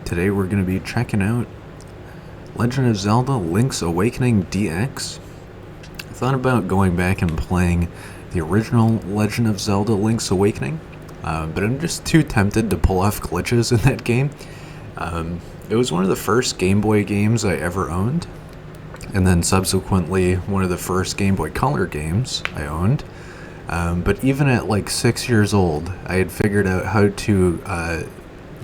Today we're going to be checking out Legend of Zelda Link's Awakening DX. I thought about going back and playing the original Legend of Zelda Link's Awakening, but I'm just too tempted to pull off glitches in that game. It was one of the first Game Boy games I ever owned, and then subsequently one of the first Game Boy Color games I owned. But even at like 6 years old, I had figured out how to,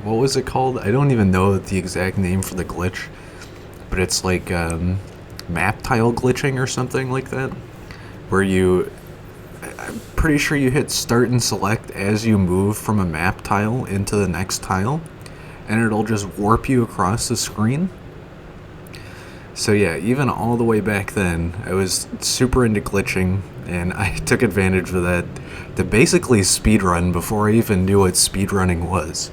what was it called? I don't even know the exact name for the glitch, but it's like map tile glitching or something like that, where I'm pretty sure you hit start and select as you move from a map tile into the next tile, and it'll just warp you across the screen. So yeah, even all the way back then, I was super into glitching, and I took advantage of that to basically speedrun before I even knew what speedrunning was.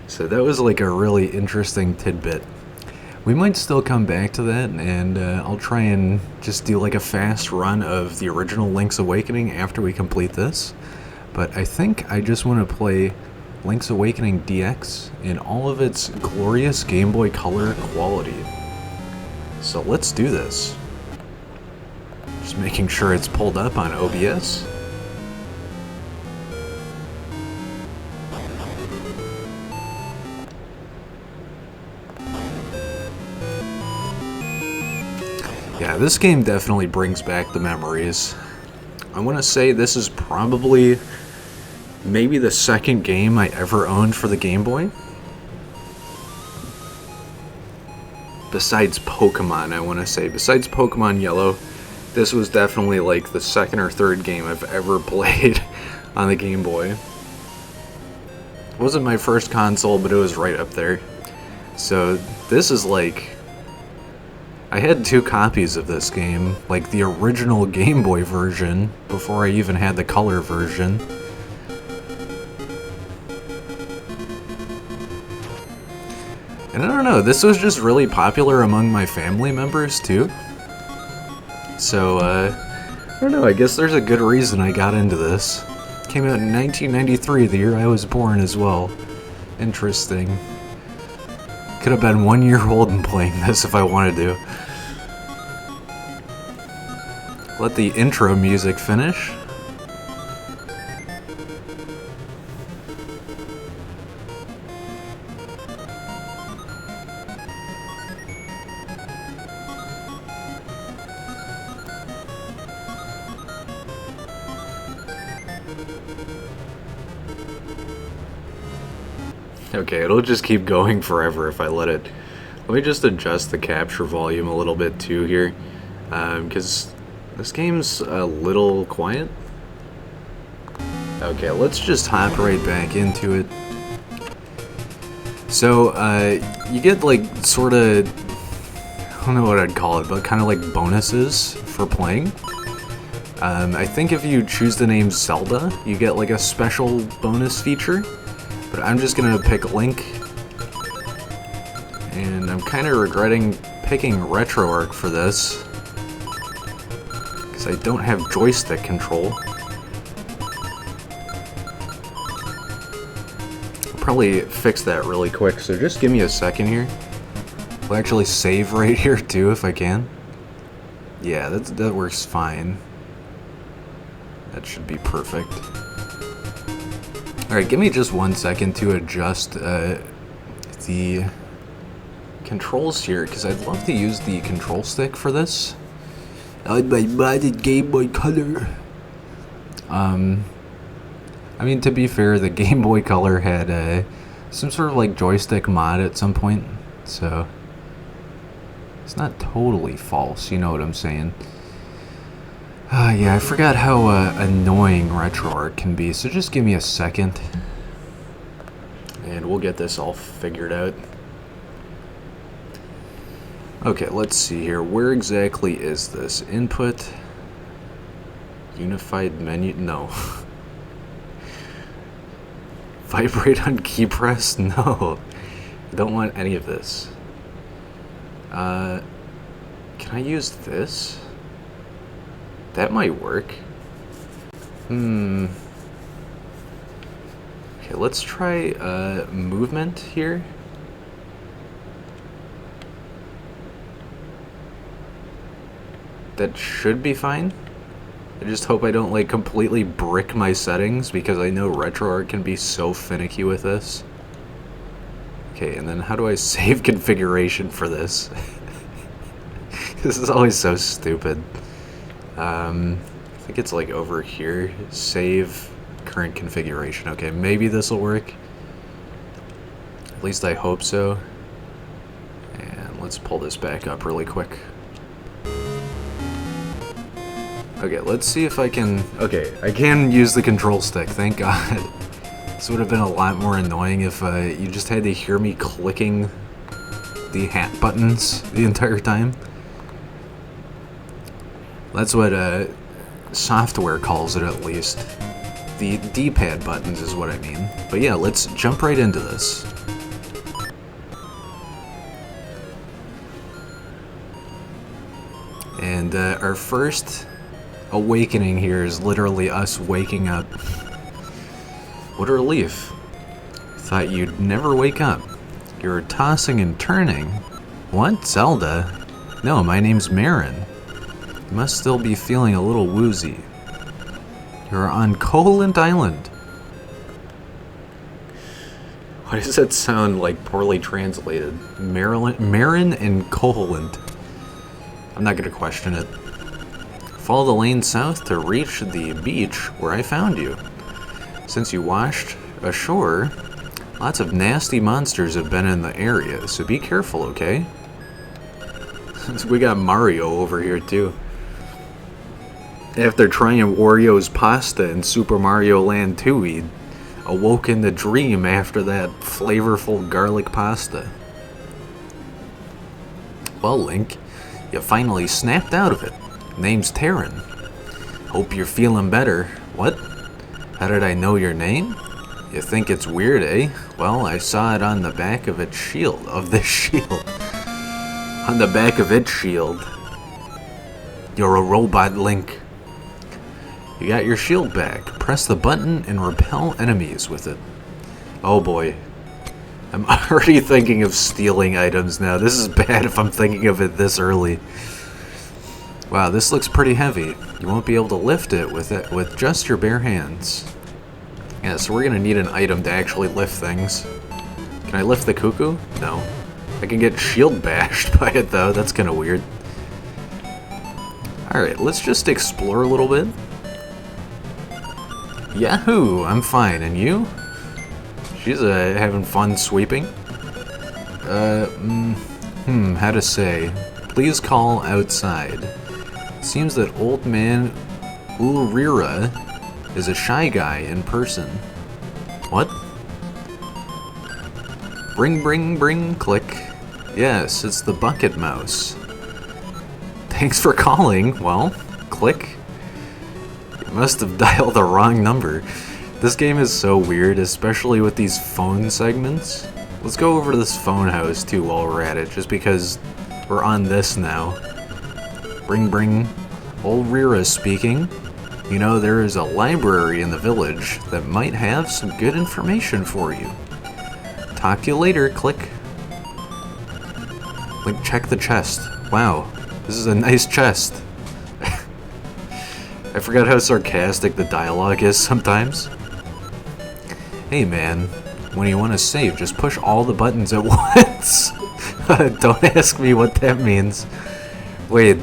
So that was like a really interesting tidbit. We might still come back to that, and I'll try and just do like a fast run of the original Link's Awakening after we complete this. But I think I just want to play Link's Awakening DX in all of its glorious Game Boy Color quality. So let's do this. Just making sure it's pulled up on OBS. Yeah, this game definitely brings back the memories. I want to say this is probably maybe the second game I ever owned for the Game Boy. Besides Pokemon, I want to say. Besides Pokemon Yellow, this was definitely like the second or third game I've ever played on the Game Boy. It wasn't my first console, but it was right up there. So this is like... I had 2 copies of this game, like the original Game Boy version, before I even had the color version. And I don't know, this was just really popular among my family members too. So, I don't know, I guess there's a good reason I got into this. It came out in 1993, the year I was born as well. Interesting. Could have been 1 year old and playing this if I wanted to. Let the intro music finish. Okay, it'll just keep going forever if I let it. Let me just adjust the capture volume a little bit too here, because this game's a little quiet. Okay, let's just hop right back into it. So, you get like sort of, I don't know what I'd call it, but kind of like bonuses for playing. I think if you choose the name Zelda, you get like a special bonus feature. But I'm just gonna pick Link, and I'm kind of regretting picking RetroArch for this, because I don't have joystick control. I'll probably fix that really quick, so just give me a second here. I'll actually save right here too if I can. Yeah, that works fine. That should be perfect. Alright, give me just 1 second to adjust the controls here, because I'd love to use the control stick for this on my modded Game Boy Color. I mean, to be fair, the Game Boy Color had some sort of like joystick mod at some point, so it's not totally false, you know what I'm saying. Yeah, I forgot how annoying RetroArch can be, so just give me a second, and we'll get this all figured out. Okay, let's see here. Where exactly is this? Input? Unified menu? No. Vibrate on key press? No. I don't want any of this. Can I use this? That might work. Okay, let's try movement here. that should be fine. I just hope I don't like completely brick my settings because I know RetroArch can be so finicky with this. Okay, and then how do I save configuration for this? This is always so stupid. I think it's like over here. Save current configuration. Okay, maybe this will work. At least I hope so. And let's pull this back up really quick. Okay, let's see if I can... Okay, I can use the control stick, thank God. This would have been a lot more annoying if you just had to hear me clicking the hat buttons the entire time. That's what software calls it, at least. The D-pad buttons is what I mean. But yeah, let's jump right into this. And our first awakening here is literally us waking up. What a relief. Thought you'd never wake up. You're tossing and turning. What? Zelda? No, my name's Marin. You must still be feeling a little woozy. You're on Koholint Island. Why does that sound like poorly translated? Marin and Koholint. I'm not gonna question it. Follow the lane south to reach the beach where I found you. Since you washed ashore, lots of nasty monsters have been in the area, so be careful, okay? We got Mario over here too. After trying Wario's pasta in Super Mario Land 2, he awoke in the dream after that flavorful garlic pasta. Well, Link, you finally snapped out of it. Name's Terran. Hope you're feeling better. What? How did I know your name? You think it's weird, eh? Well, I saw it on the back of its shield. On the back of its shield. You're a robot, Link. You got your shield back. Press the button and repel enemies with it. Oh boy. I'm already thinking of stealing items now. This is bad if I'm thinking of it this early. Wow, this looks pretty heavy. You won't be able to lift it with just your bare hands. Yeah, so we're gonna need an item to actually lift things. Can I lift the cuckoo? No. I can get shield bashed by it though. That's kind of weird. Alright, let's just explore a little bit. Yahoo! I'm fine, and you? She's having fun sweeping. How to say? Please call outside. Seems that old man Ulrira is a shy guy in person. What? Bring, click. Yes, it's the bucket mouse. Thanks for calling. Well, click. You must have dialed the wrong number. This game is so weird, especially with these phone segments. Let's go over to this phone house too while we're at it, just because we're on this now. Bring. Ulrira speaking. You know, there is a library in the village that might have some good information for you. Talk to you later, click. Like, check the chest. Wow, this is a nice chest. I forgot how sarcastic the dialogue is sometimes. Hey man, when you want to save, just push all the buttons at once. Don't ask me what that means. Wait,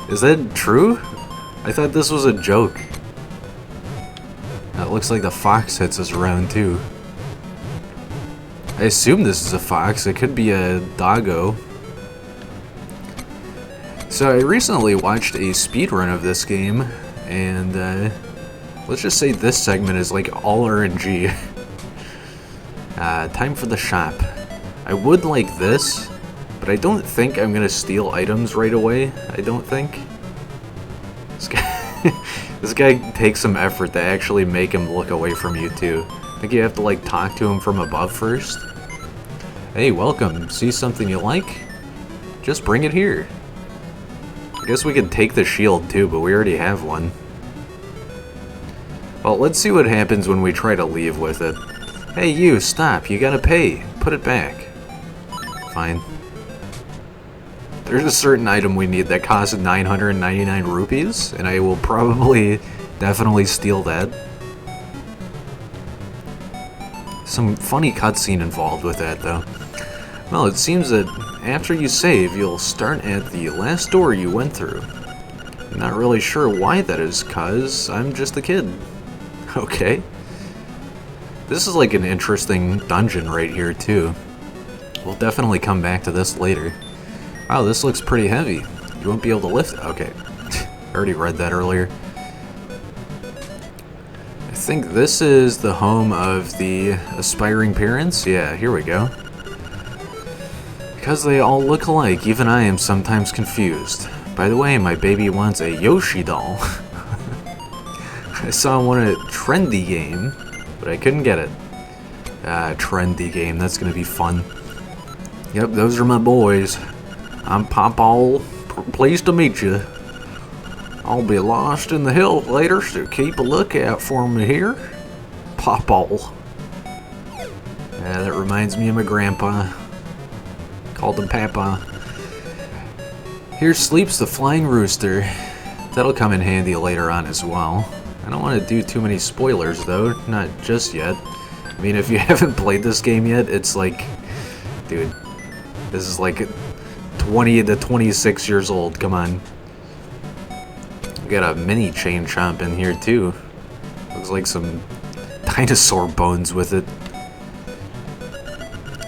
is that true? I thought this was a joke. It looks like the fox hits us around too. I assume this is a fox. It could be a doggo. So I recently watched a speedrun of this game, and let's just say this segment is like all RNG. Time for the shop. I would like this, but I don't think I'm gonna steal items right away. I don't think. This guy takes some effort to actually make him look away from you too. I think you have to like talk to him from above first. Hey, welcome. See something you like? Just bring it here. I guess we could take the shield too, but we already have one. Well, let's see what happens when we try to leave with it. Hey you, stop. You gotta pay. Put it back. Fine. There's a certain item we need that costs 999 rupees, and I will probably definitely steal that. Some funny cutscene involved with that, though. Well, it seems that after you save, you'll start at the last door you went through. I'm not really sure why that is, cause I'm just a kid. Okay. This is like an interesting dungeon right here, too. We'll definitely come back to this later. Wow, this looks pretty heavy. You won't be able to lift it. Okay. I already read that earlier. I think this is the home of the aspiring parents. Yeah, here we go. Because they all look alike, even I am sometimes confused. By the way, my baby wants a Yoshi doll. I saw one at Trendy Game, but I couldn't get it. Trendy Game, that's gonna be fun. Yep, those are my boys. I'm Papa. Pleased to meet you. I'll be lost in the hills later, so keep a lookout for me here. Papa. Yeah, that reminds me of my grandpa. Called him Papa. Here sleeps the flying rooster. That'll come in handy later on as well. I don't want to do too many spoilers though, not just yet. I mean, if you haven't played this game yet, it's like, dude, this is like 20 to 26 years old, come on. We got a mini chain chomp in here too. Looks like some dinosaur bones with it.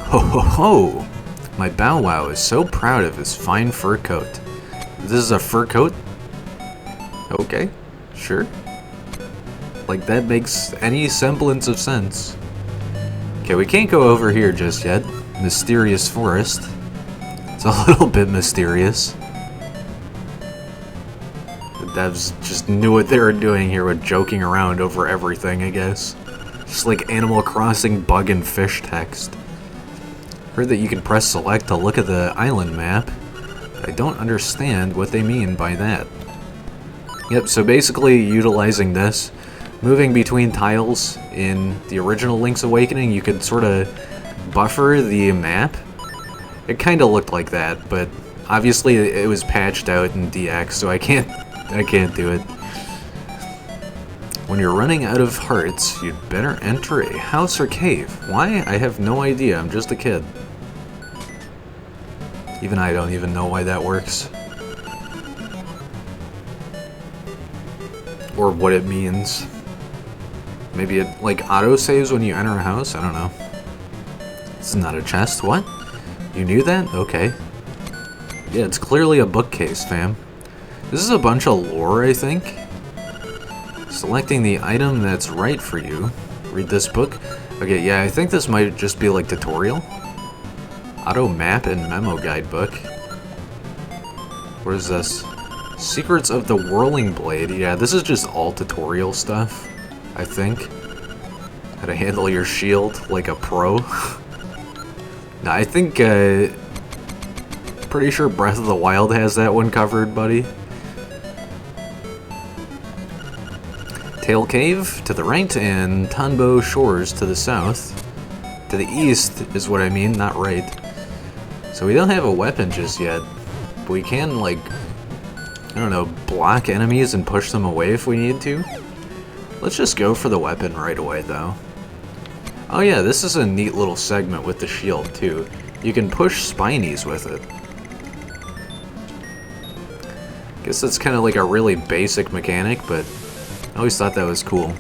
Ho ho ho! My Bow Wow is so proud of his fine fur coat. This is a fur coat? Okay, sure. Like, that makes any semblance of sense. Okay, we can't go over here just yet. Mysterious forest. It's a little bit mysterious. The devs just knew what they were doing here with joking around over everything, I guess. Just like Animal Crossing bug and fish text. Heard that you can press select to look at the island map, but I don't understand what they mean by that. Yep, so basically utilizing this, moving between tiles in the original Link's Awakening, you could sort of buffer the map. It kind of looked like that, but obviously it was patched out in DX, so I can't do it. When you're running out of hearts, you'd better enter a house or cave. Why? I have no idea. I'm just a kid. Even I don't even know why that works. Or what it means. Maybe it, like, auto-saves when you enter a house? I don't know. This is not a chest. What? You knew that? Okay. Yeah, it's clearly a bookcase, fam. This is a bunch of lore, I think. Selecting the item that's right for you. Read this book. Okay, yeah, I think this might just be like tutorial. Auto map and memo guidebook. What is this? Secrets of the Whirling Blade. Yeah, this is just all tutorial stuff, I think. How to handle your shield like a pro. Nah, I think, pretty sure Breath of the Wild has that one covered, buddy. Tail Cave to the right and Tanbo Shores to the south. To the east is what I mean, not right. So we don't have a weapon just yet, but we can, like, I don't know, block enemies and push them away if we need to. Let's just go for the weapon right away, though. Oh yeah, this is a neat little segment with the shield, too. You can push spinies with it. Guess that's kind of like a really basic mechanic, but I always thought that was cool.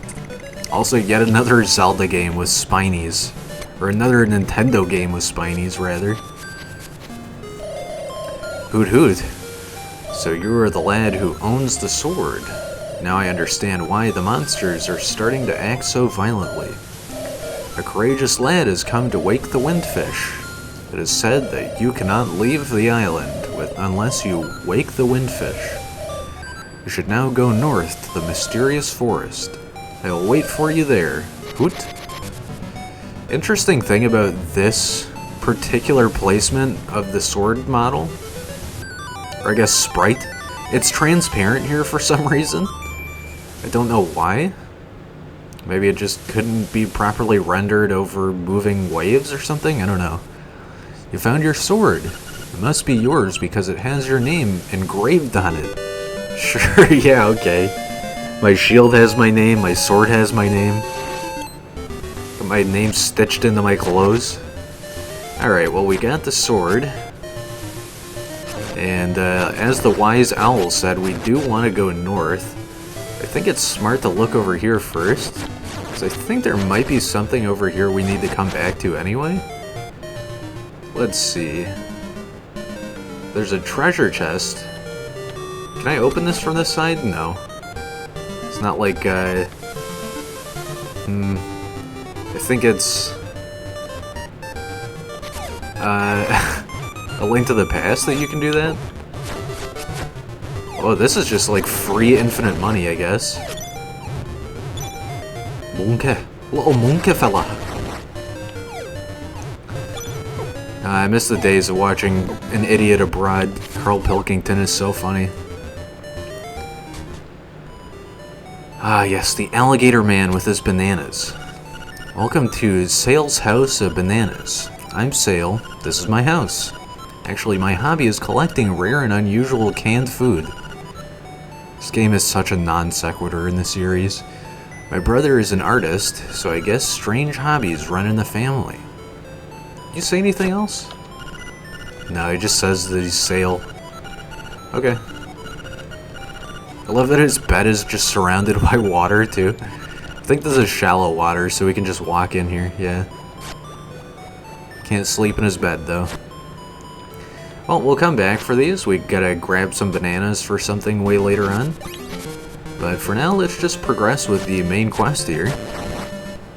Also, yet another Zelda game with spinies. Or another Nintendo game with spinies, rather. Hoot hoot. So you are the lad who owns the sword. Now I understand why the monsters are starting to act so violently. A courageous lad has come to wake the windfish. It is said that you cannot leave the island unless you wake the windfish. You should now go north to the mysterious forest. I will wait for you there. Hoot. Interesting thing about this particular placement of the sword model, or I guess sprite, it's transparent here for some reason. I don't know why. Maybe it just couldn't be properly rendered over moving waves or something? I don't know. You found your sword. It must be yours because it has your name engraved on it. Sure, yeah, okay. My shield has my name, my sword has my name. My name's stitched into my clothes. Alright, well, we got the sword. And as the wise owl said, we do want to go north. I think it's smart to look over here first, because I think there might be something over here we need to come back to anyway. Let's see. There's a treasure chest. Can I open this from this side? No. It's not like, I think it's A Link to the Past that you can do that? Oh, this is just like free infinite money, I guess. Monkey. Little monkey fella. I miss the days of watching An Idiot Abroad. Carl Pilkington is so funny. Ah, yes, the alligator man with his bananas. Welcome to Sale's House of Bananas. I'm Sale. This is my house. Actually, my hobby is collecting rare and unusual canned food. This game is such a non sequitur in the series. My brother is an artist, so I guess strange hobbies run in the family. You say anything else? No, he just says that he's Sale. Okay. I love that his bed is just surrounded by water, too. I think this is shallow water, so we can just walk in here, yeah. Can't sleep in his bed, though. Well, we'll come back for these. We gotta grab some bananas for something way later on. But for now, let's just progress with the main quest here,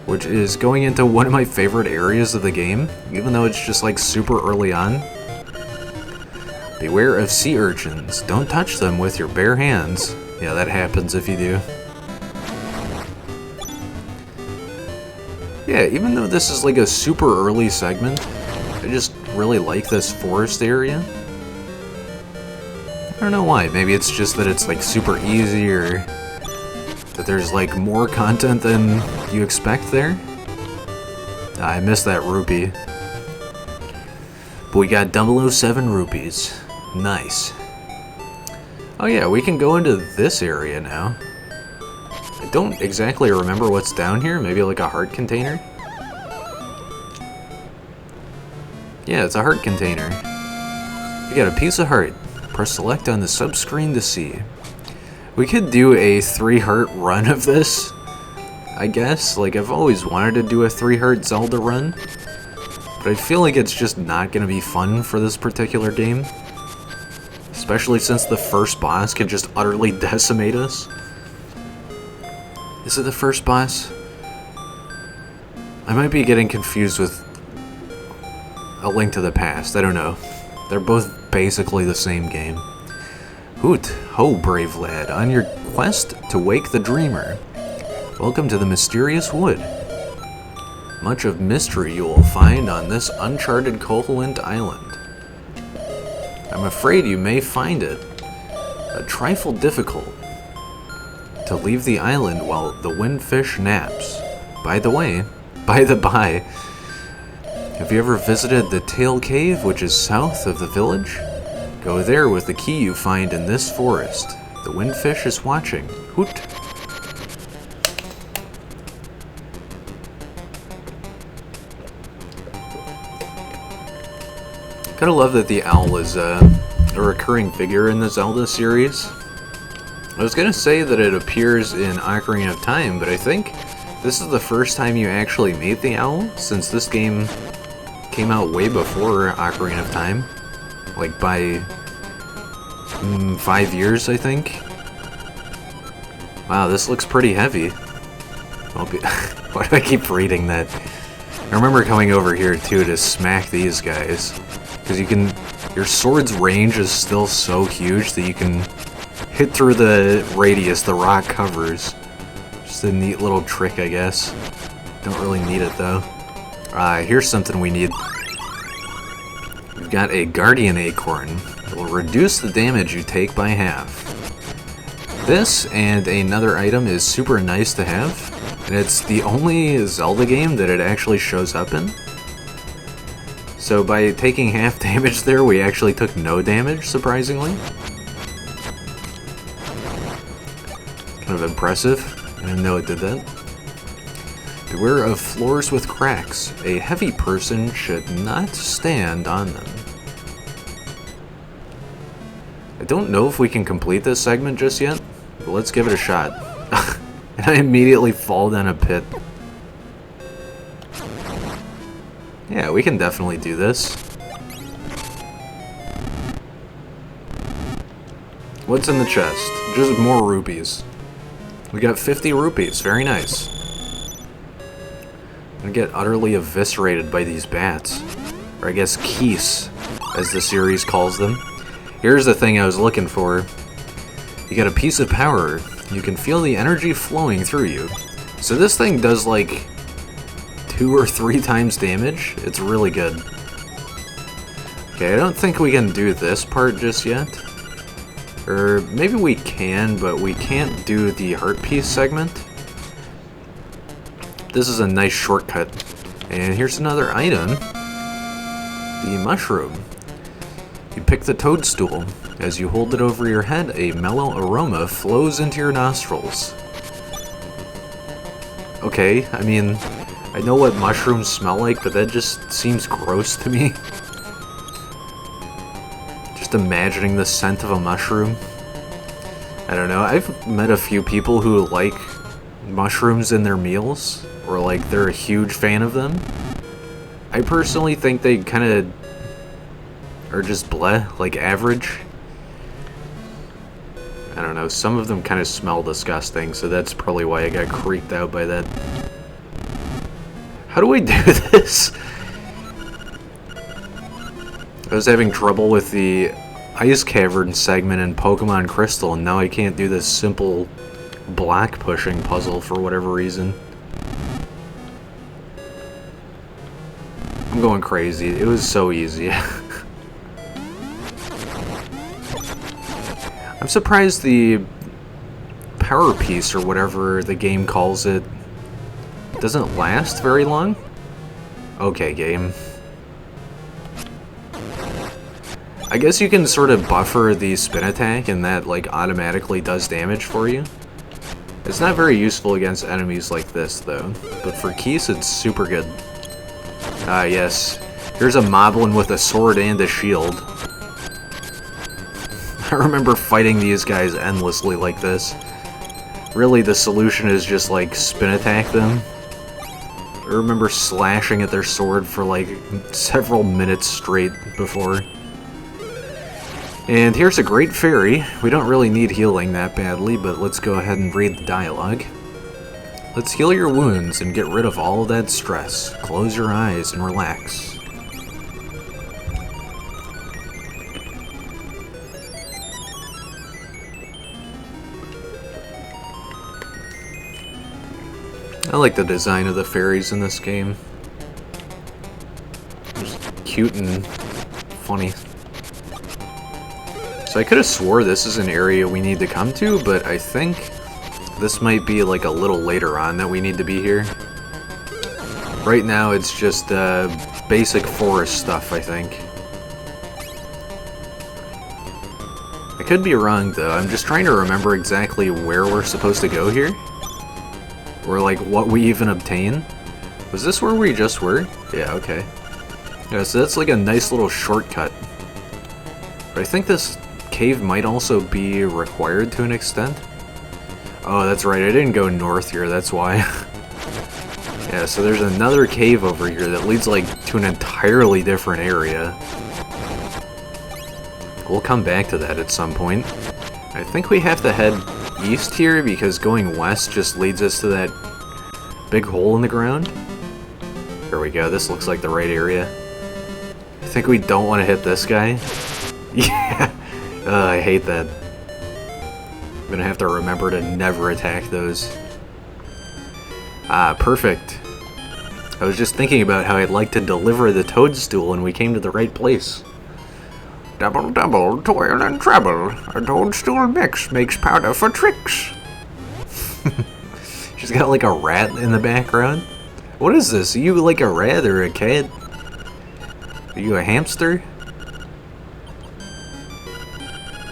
which is going into one of my favorite areas of the game, even though it's just like super early on. Beware of sea urchins. Don't touch them with your bare hands. Yeah, that happens if you do. Yeah, even though this is like a super early segment, I just really like this forest area. I don't know why. Maybe it's just that it's like super easy, or that there's like more content than you expect there. I missed that rupee. But we got 007 rupees. Nice. Oh yeah, we can go into this area now. I don't exactly remember what's down here. Maybe like a heart container? Yeah, it's a heart container. We got a piece of heart. Press select on the sub-screen to see. We could do a 3-heart run of this, I guess. Like, I've always wanted to do a 3-heart Zelda run, but I feel like it's just not going to be fun for this particular game. Especially since the first boss can just utterly decimate us. Is it the first boss? I might be getting confused with A Link to the Past. I don't know. They're both basically the same game. Hoot, ho, brave lad, on your quest to wake the dreamer. Welcome to the mysterious wood. Much of mystery you will find on this uncharted Koholint island. I'm afraid you may find it a trifle difficult to leave the island while the windfish naps. By the by, have you ever visited the Tail Cave, which is south of the village? Go there with the key you find in this forest. The windfish is watching. Hoot! Gotta love that the owl is a recurring figure in the Zelda series. I was gonna say that it appears in Ocarina of Time, but I think this is the first time you actually meet the owl, since this game came out way before Ocarina of Time. Like by 5 years, I think. Wow, this looks pretty heavy. Why do I keep reading that? I remember coming over here too to smack these guys. Because your sword's range is still so huge that you can hit through the radius the rock covers. Just a neat little trick, I guess. Don't really need it though. Here's something we need. We've got a Guardian Acorn. It will reduce the damage you take by half. This and another item is super nice to have, and it's the only Zelda game that it actually shows up in. So by taking half damage there, we actually took no damage, surprisingly. Kind of impressive. I didn't know it did that. Beware of floors with cracks. A heavy person should not stand on them. I don't know if we can complete this segment just yet, but let's give it a shot. And I immediately fall down a pit. Yeah, we can definitely do this. What's in the chest? Just more rupees. We got 50 rupees, very nice. I'm gonna get utterly eviscerated by these bats. Or I guess keys, as the series calls them. Here's the thing I was looking for. You got a piece of power. You can feel the energy flowing through you. So this thing does like 2 or 3 times damage. It's really good. Okay, I don't think we can do this part just yet. Or maybe we can, but we can't do the heart piece segment. This is a nice shortcut. And here's another item. The mushroom. You pick the toadstool. As you hold it over your head, a mellow aroma flows into your nostrils. Okay, I mean, I know what mushrooms smell like, but that just seems gross to me. Just imagining the scent of a mushroom. I don't know, I've met a few people who like mushrooms in their meals, or like they're a huge fan of them. I personally think they kind of are just bleh, like average. I don't know, some of them kind of smell disgusting, so that's probably why I got creeped out by that. How do we do this? I was having trouble with the Ice Cavern segment in Pokemon Crystal, and now I can't do this simple block pushing puzzle for whatever reason. I'm going crazy. It was so easy. I'm surprised the power piece, or whatever the game calls it, doesn't last very long. Okay, game. I guess you can sort of buffer the spin attack, and that like automatically does damage for you. It's not very useful against enemies like this, though. But for keys, it's super good. Ah, yes. Here's a moblin with a sword and a shield. I remember fighting these guys endlessly like this. Really, the solution is just, like, spin attack them. I remember slashing at their sword for, like, several minutes straight before. And here's a great fairy. We don't really need healing that badly, but let's go ahead and read the dialogue. Let's heal your wounds and get rid of all of that stress. Close your eyes and relax. I like the design of the fairies in this game. Just cute and funny. So I could have swore this is an area we need to come to, but I think this might be like a little later on that we need to be here. Right now it's just basic forest stuff, I think. I could be wrong though, I'm just trying to remember exactly where we're supposed to go here. Or like what we even obtain. Was this where we just were? Yeah, okay. Yeah, so that's like a nice little shortcut. But I think this cave might also be required to an extent. Oh, that's right, I didn't go north here, that's why. Yeah, so there's another cave over here that leads like to an entirely different area. We'll come back to that at some point. I think we have to head east here because going west just leads us to that big hole in the ground. There we go, this looks like the right area. I think we don't want to hit this guy. Yeah, I hate that. I'm gonna have to remember to never attack those. Ah, perfect. I was just thinking about how I'd like to deliver the toadstool and we came to the right place. Double, double, toil and trouble. A toadstool mix makes powder for tricks. She's got like a rat in the background. What is this? Are you like a rat or a cat? Are you a hamster?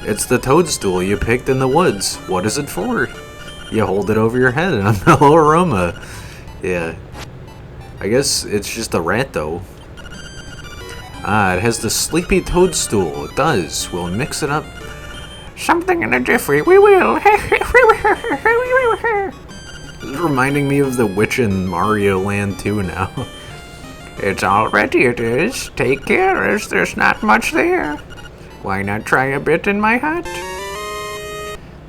It's the toadstool you picked in the woods. What is it for? You hold it over your head and a mellow aroma. Yeah. I guess it's just a rat though. Ah, it has the sleepy toadstool. It does. We'll mix it up. Something in a jiffy. We will. This is reminding me of the witch in Mario Land 2 now. It's all ready, it is. Take care, as there's not much there. Why not try a bit in my hut?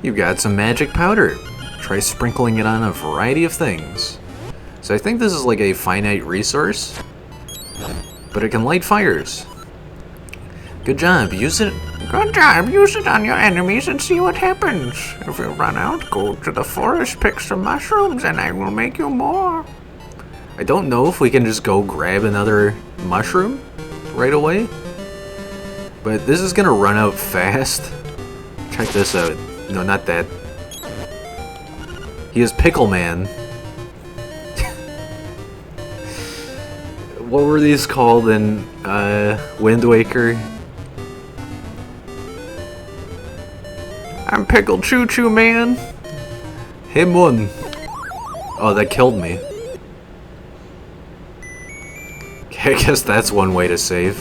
You've got some magic powder. Try sprinkling it on a variety of things. So I think this is like a finite resource, but it can light fires. Good job, use it. Good job, use it on your enemies and see what happens. If you run out, go to the forest, pick some mushrooms, and I will make you more. I don't know if we can just go grab another mushroom right away, but this is gonna run out fast. Check this out. No, not that. He is Pickle Man. What were these called in Wind Waker? I'm Pickle Choo Choo Man. Him one. Oh, that killed me. I guess that's one way to save.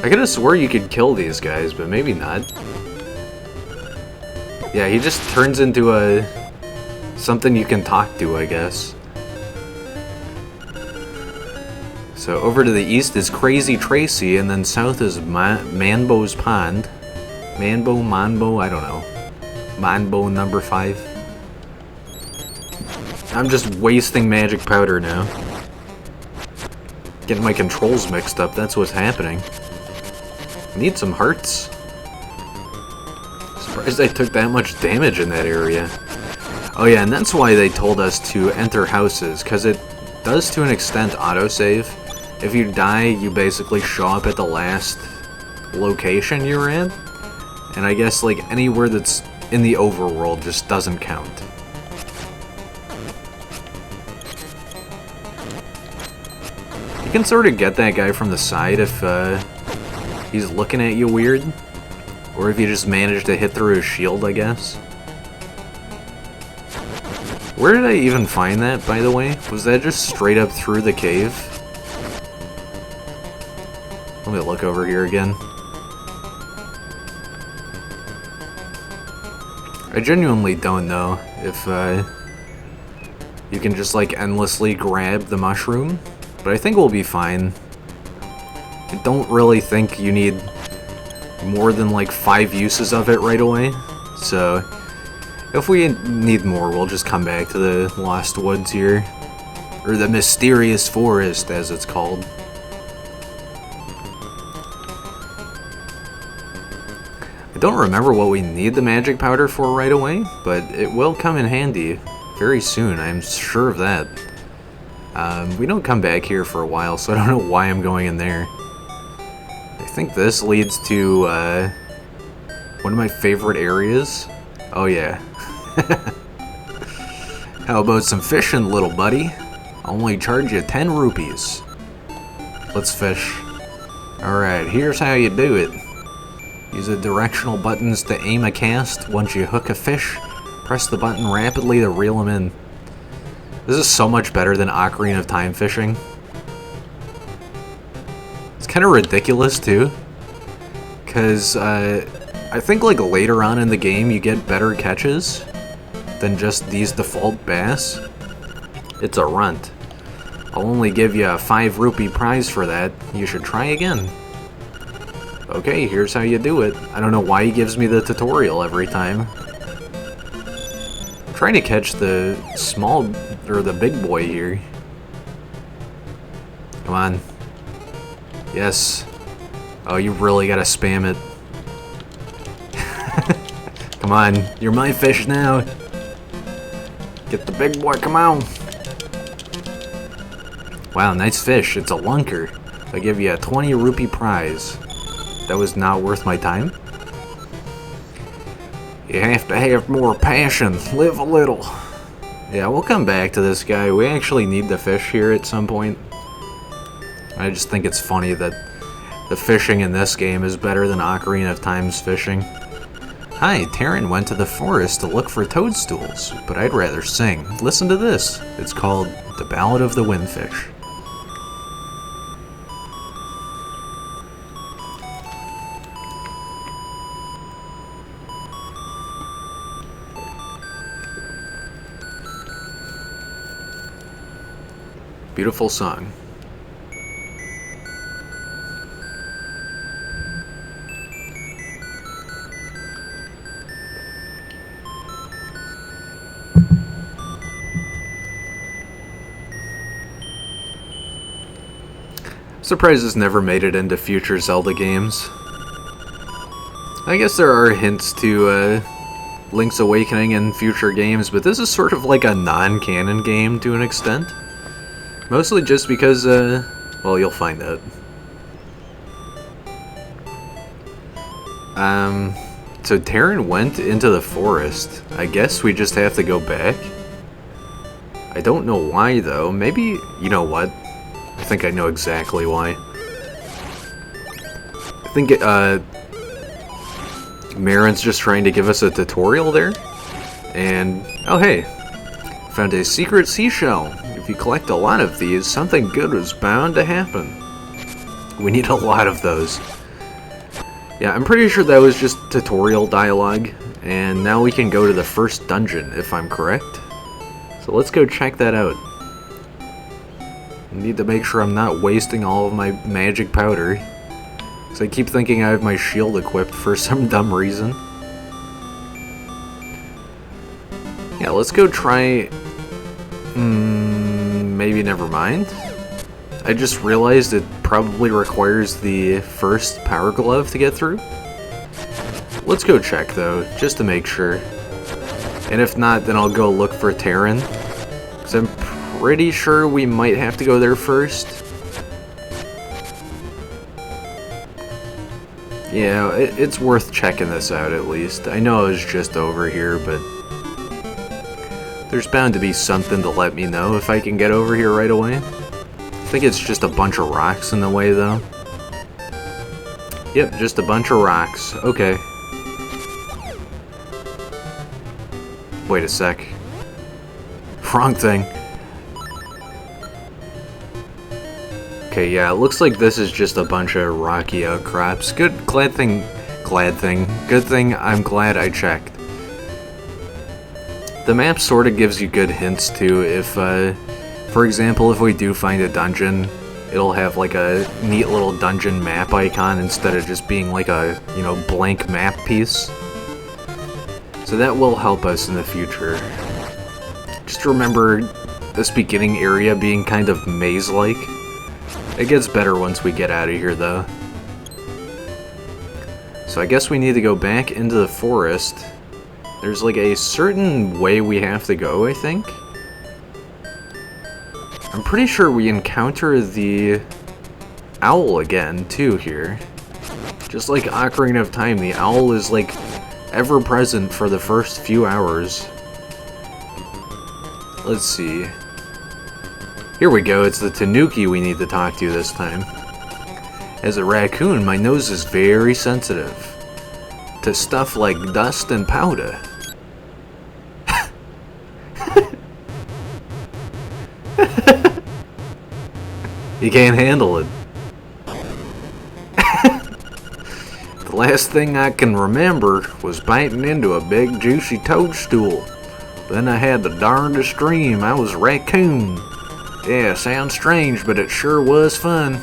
I could have swore you could kill these guys, but maybe not. Yeah, he just turns into a something you can talk to, I guess. So over to the east is Crazy Tracy, and then south is Manbo's Pond. Manbo, I don't know. Manbo number 5. I'm just wasting magic powder now. Getting my controls mixed up, that's what's happening. I need some hearts. Surprised I took that much damage in that area. Oh yeah, and that's why they told us to enter houses, because it does to an extent autosave. If you die, you basically show up at the last location you were in. And I guess like anywhere that's in the overworld just doesn't count. You can sort of get that guy from the side if he's looking at you weird. Or if you just manage to hit through his shield, I guess. Where did I even find that, by the way? Was that just straight up through the cave? Let me look over here again. I genuinely don't know if you can just like endlessly grab the mushroom. But I think we'll be fine. I don't really think you need more than like 5 uses of it right away. So if we need more, we'll just come back to the Lost Woods here. Or the Mysterious Forest, as it's called. I don't remember what we need the magic powder for right away, but it will come in handy very soon, I'm sure of that. We don't come back here for a while, so I don't know why I'm going in there. I think this leads to one of my favorite areas. Oh yeah. How about some fishing, little buddy? I'll only charge you 10 rupees. Let's fish. Alright, here's how you do it. Use the directional buttons to aim a cast. Once you hook a fish, press the button rapidly to reel them in. This is so much better than Ocarina of Time fishing. It's kind of ridiculous too, because I think like later on in the game you get better catches than just these default bass. It's a runt. I'll only give you a 5 rupee prize for that. You should try again. Okay, here's how you do it. I don't know why he gives me the tutorial every time. I'm trying to catch the small, or the big boy here. Come on. Yes. Oh, you really gotta spam it. Come on, you're my fish now. Get the big boy, come on. Wow, nice fish. It's a lunker. I'll give you a 20 rupee prize. That was not worth my time. You have to have more passion. Live a little. Yeah, we'll come back to this guy. We actually need the fish here at some point. I just think it's funny that the fishing in this game is better than Ocarina of Time's fishing. Hi, Taryn went to the forest to look for toadstools, but I'd rather sing. Listen to this. It's called The Ballad of the Windfish. Beautiful song. Surprised this never made it into future Zelda games. I guess there are hints to Link's Awakening in future games, but this is sort of like a non-canon game to an extent. Mostly just because, well, you'll find out. So Taryn went into the forest. I guess we just have to go back. I don't know why, though. Maybe, you know what? I think I know exactly why. I think, Marin's just trying to give us a tutorial there. And, oh hey, found a secret seashell. If you collect a lot of these, something good is bound to happen. We need a lot of those. Yeah, I'm pretty sure that was just tutorial dialogue, and now we can go to the first dungeon, if I'm correct. So let's go check that out. I need to make sure I'm not wasting all of my magic powder, because I keep thinking I have my shield equipped for some dumb reason. Yeah, let's go try... maybe never mind. I just realized it probably requires the first power glove to get through. Let's go check though, just to make sure. And if not, then I'll go look for Taryn, because I'm pretty sure we might have to go there first. Yeah, it's worth checking this out at least. I know I was just over here, but there's bound to be something to let me know if I can get over here right away. I think it's just a bunch of rocks in the way, though. Yep, just a bunch of rocks. Okay. Wait a sec. Wrong thing. Okay, yeah, it looks like this is just a bunch of rocky outcrops. Good thing I'm glad I checked. The map sort of gives you good hints too. If, for example, if we do find a dungeon, it'll have like a neat little dungeon map icon instead of just being like a, you know, blank map piece. So that will help us in the future. Just remember this beginning area being kind of maze-like. It gets better once we get out of here though. So I guess we need to go back into the forest. There's like a certain way we have to go, I think. I'm pretty sure we encounter the owl again, too, here. Just like Ocarina of Time, the owl is like ever present for the first few hours. Let's see. Here we go, it's the Tanuki we need to talk to this time. As a raccoon, my nose is very sensitive to stuff like dust and powder. You can't handle it. The last thing I can remember was biting into a big juicy toadstool. Then I had the darndest dream I was a raccoon. Yeah, sounds strange, but it sure was fun.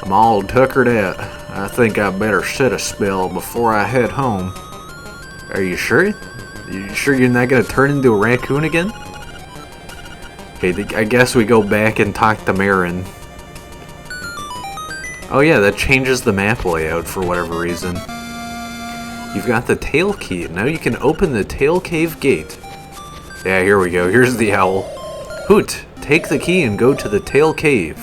I'm all tuckered out. I think I better sit a spell before I head home. Are you sure? You sure you're not gonna turn into a raccoon again? Okay, I guess we go back and talk to Marin. Oh yeah, that changes the map layout for whatever reason. You've got the tail key. Now you can open the tail cave gate. Yeah, here we go. Here's the owl. Hoot! Take the key and go to the tail cave.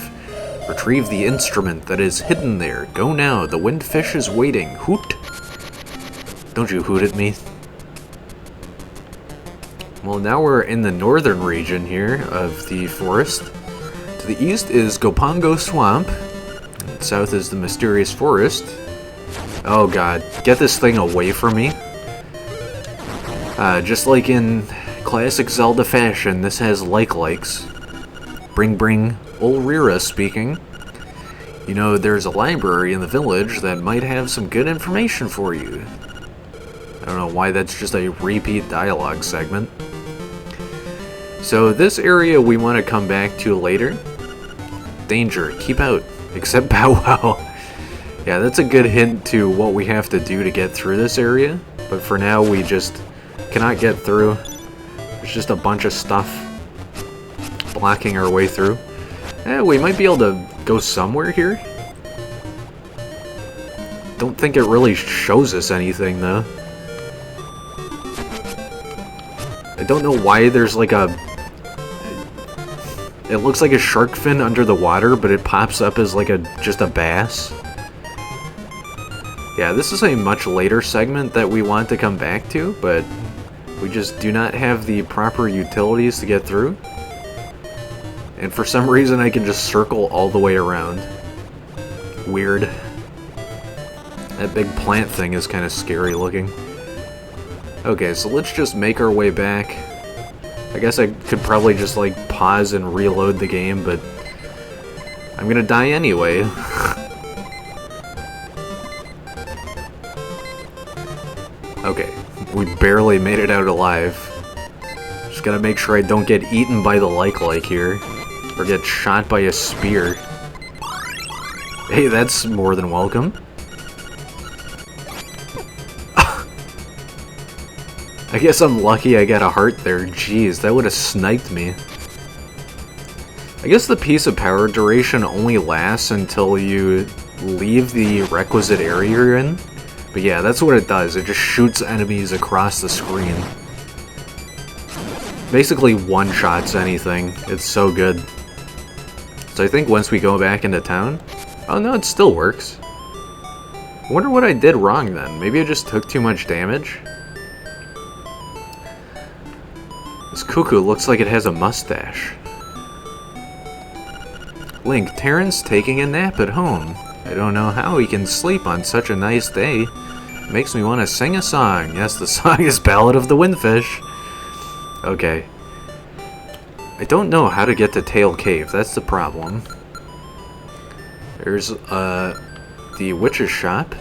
Retrieve the instrument that is hidden there. Go now. The windfish is waiting. Hoot! Don't you hoot at me. Well, now we're in the northern region here of the forest. To the east is Gopongo Swamp. South is the Mysterious Forest. Oh god, get this thing away from me. Just like in classic Zelda fashion, this has likes. Bring, Ulrira speaking. You know, there's a library in the village that might have some good information for you. I don't know why that's just a repeat dialogue segment. So this area we want to come back to later. Danger, keep out, except Bow Wow. Yeah, that's a good hint to what we have to do to get through this area. But for now, we just cannot get through. There's just a bunch of stuff blocking our way through. We might be able to go somewhere here. Don't think it really shows us anything, though. I don't know why there's like a... It looks like a shark fin under the water, but it pops up as like just a bass. Yeah, this is a much later segment that we want to come back to, but we just do not have the proper utilities to get through. And for some reason I can just circle all the way around. Weird. That big plant thing is kind of scary looking. Okay, so let's just make our way back. I guess I could probably just like pause and reload the game, but I'm gonna die anyway. Okay, we barely made it out alive. Just gotta make sure I don't get eaten by the like here, or get shot by a spear. Hey, that's more than welcome. I guess I'm lucky I got a heart there. Jeez, that would have sniped me. I guess the piece of power duration only lasts until you leave the requisite area you're in. But yeah, that's what it does. It just shoots enemies across the screen. Basically one-shots anything. It's so good. So I think once we go back into town... Oh no, it still works. I wonder what I did wrong then. Maybe I just took too much damage? This cuckoo looks like it has a mustache. Link, Terran's taking a nap at home. I don't know how he can sleep on such a nice day. Makes me want to sing a song. Yes, the song is Ballad of the Windfish. Okay. I don't know how to get to Tail Cave. That's the problem. There's, the witch's shop.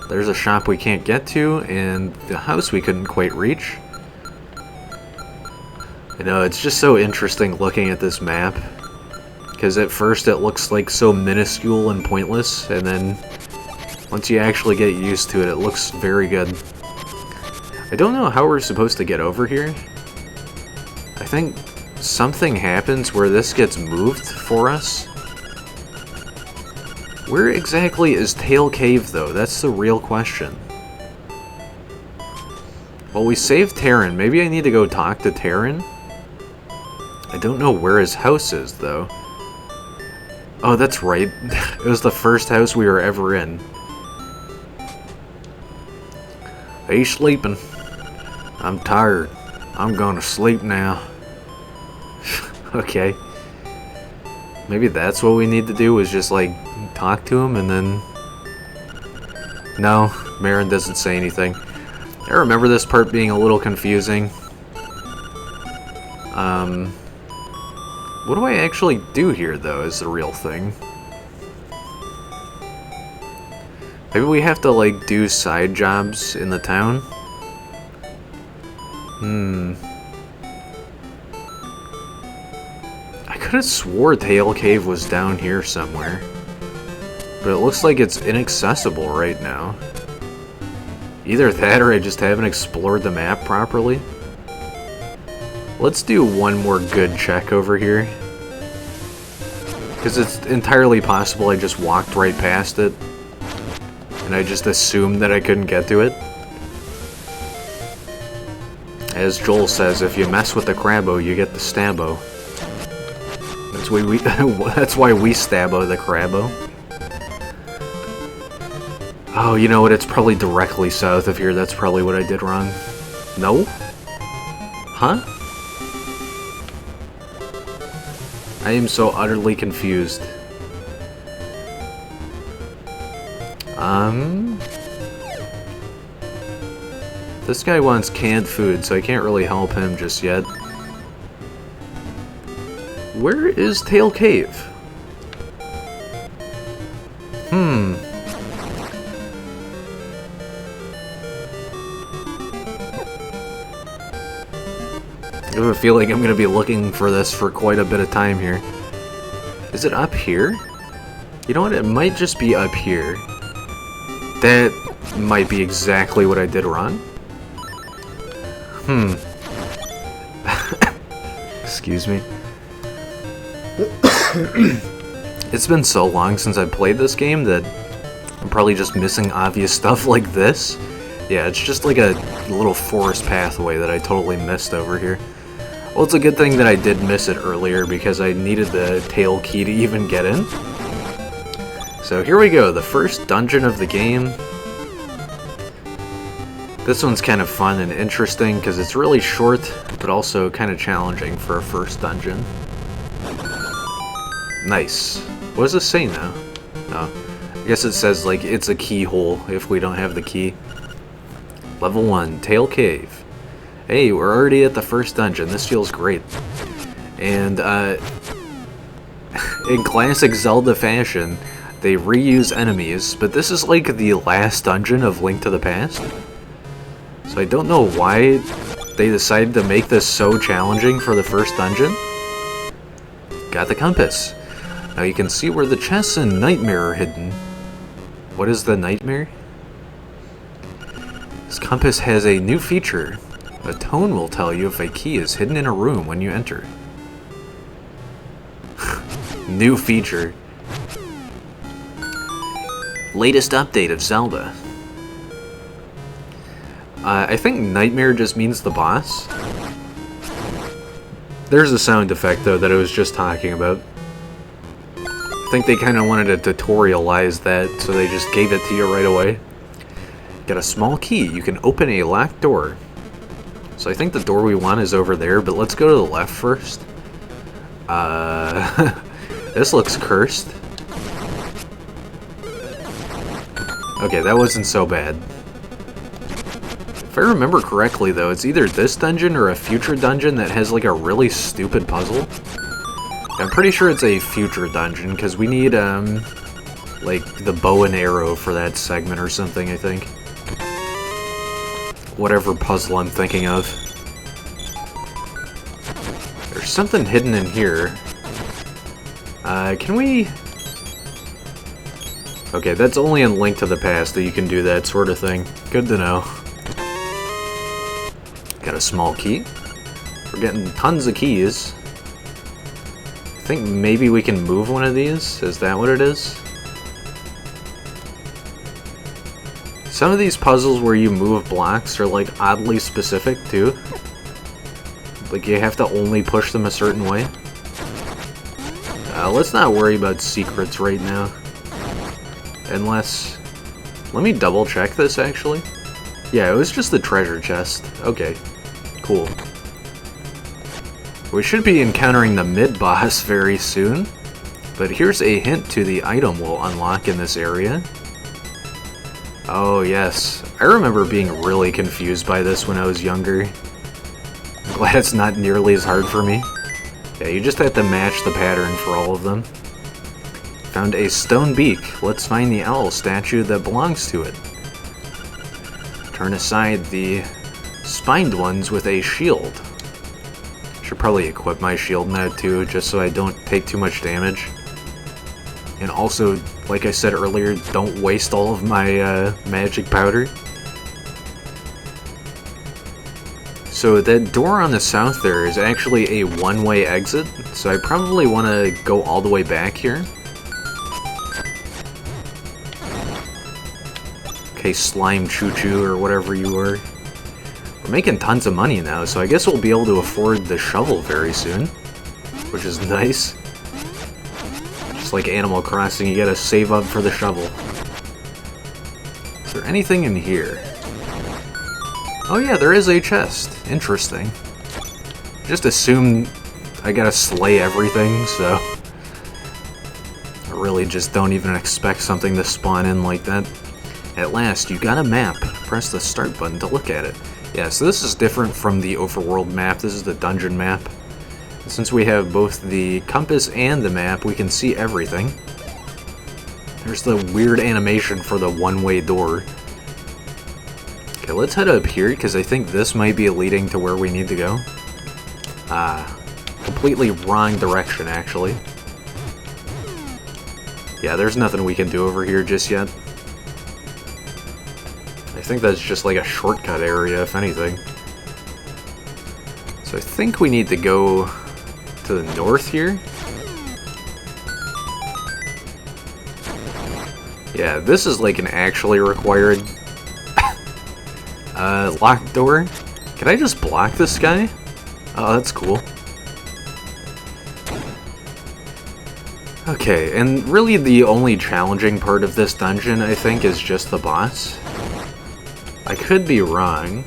There's a shop we can't get to, and the house we couldn't quite reach. I know, it's just so interesting looking at this map. Because at first it looks like so minuscule and pointless, and then once you actually get used to it, it looks very good. I don't know how we're supposed to get over here. I think something happens where this gets moved for us. Where exactly is Tail Cave, though? That's the real question. Well, we saved Terran. Maybe I need to go talk to Terran? I don't know where his house is, though. Oh, that's right. It was the first house we were ever in. He's sleeping. I'm tired. I'm gonna sleep now. Okay. Maybe that's what we need to do, is just, like, talk to him and then... No, Marin doesn't say anything. I remember this part being a little confusing. What do I actually do here, though, is the real thing. Maybe we have to, like, do side jobs in the town? I could have swore Tail Cave was down here somewhere. But it looks like it's inaccessible right now. Either that or I just haven't explored the map properly. Let's do one more good check over here. Because it's entirely possible I just walked right past it. And I just assumed that I couldn't get to it. As Joel says, if you mess with the Crabbo, you get the Stabbo. That's why we Stabbo the Crabbo. Oh, you know what? It's probably directly south of here. That's probably what I did wrong. No? Huh? I am so utterly confused. This guy wants canned food, so I can't really help him just yet. Where is Tail Cave? I have a feeling I'm going to be looking for this for quite a bit of time here. Is it up here? You know what? It might just be up here. That might be exactly what I did wrong. Excuse me. It's been so long since I played this game that I'm probably just missing obvious stuff like this. Yeah, it's just like a little forest pathway that I totally missed over here. Well, it's a good thing that I did miss it earlier because I needed the tail key to even get in. So here we go, the first dungeon of the game. This one's kind of fun and interesting because it's really short, but also kind of challenging for a first dungeon. Nice. What does this say now? Oh, I guess it says like it's a keyhole if we don't have the key. Level 1, Tail Cave. Hey, we're already at the first dungeon. This feels great. And in classic Zelda fashion, they reuse enemies, but this is like the last dungeon of Link to the Past. So I don't know why they decided to make this so challenging for the first dungeon. Got the compass. Now you can see where the chests and nightmare are hidden. What is the nightmare? This compass has a new feature. A tone will tell you if a key is hidden in a room when you enter. New feature. Latest update of Zelda. I think nightmare just means the boss. There's a sound effect though that I was just talking about. I think they kind of wanted to tutorialize that, so they just gave it to you right away. Got a small key. You can open a locked door. So I think the door we want is over there, but let's go to the left first. This looks cursed. Okay, that wasn't so bad. If I remember correctly though, it's either this dungeon or a future dungeon that has like a really stupid puzzle. I'm pretty sure it's a future dungeon, because we need, like, the bow and arrow for that segment or something, I think. Whatever puzzle I'm thinking of. There's something hidden in here. Can we... Okay, that's only in Link to the Past that you can do that sort of thing. Good to know. Got a small key. We're getting tons of keys. I think maybe we can move one of these. Is that what it is? Some of these puzzles where you move blocks are like oddly specific too. Like you have to only push them a certain way. Let's not worry about secrets right now. Unless... Let me double check this actually. Yeah, it was just the treasure chest. Okay, cool. We should be encountering the mid-boss very soon, but here's a hint to the item we'll unlock in this area. Oh yes, I remember being really confused by this when I was younger. I'm glad it's not nearly as hard for me. Yeah, you just have to match the pattern for all of them. Found a stone beak. Let's find the owl statue that belongs to it. Turn aside the spined ones with a shield. Should probably equip my shield now too, just so I don't take too much damage. And also, like I said earlier, don't waste all of my magic powder. So that door on the south there is actually a one-way exit, so I probably want to go all the way back here. Okay, slime choo-choo or whatever you were. We're making tons of money now, so I guess we'll be able to afford the shovel very soon, which is nice. Just like Animal Crossing, you gotta save up for the shovel. Is there anything in here? Oh yeah, there is a chest. Interesting. just assume I gotta slay everything, so I really just don't even expect something to spawn in like that. At last, you got a map. Press the start button to look at it. Yeah, so this is different from the overworld map. This is the dungeon map. Since we have both the compass and the map, we can see everything. There's the weird animation for the one-way door. Okay, let's head up here, because I think this might be leading to where we need to go. Completely wrong direction, actually. Yeah, there's nothing we can do over here just yet. I think that's just like a shortcut area, if anything. So I think we need to go to the north here. Yeah, this is like an actually required locked door. Can I just block this guy? Oh, that's cool. Okay, and really the only challenging part of this dungeon, I think, is just the boss. I could be wrong,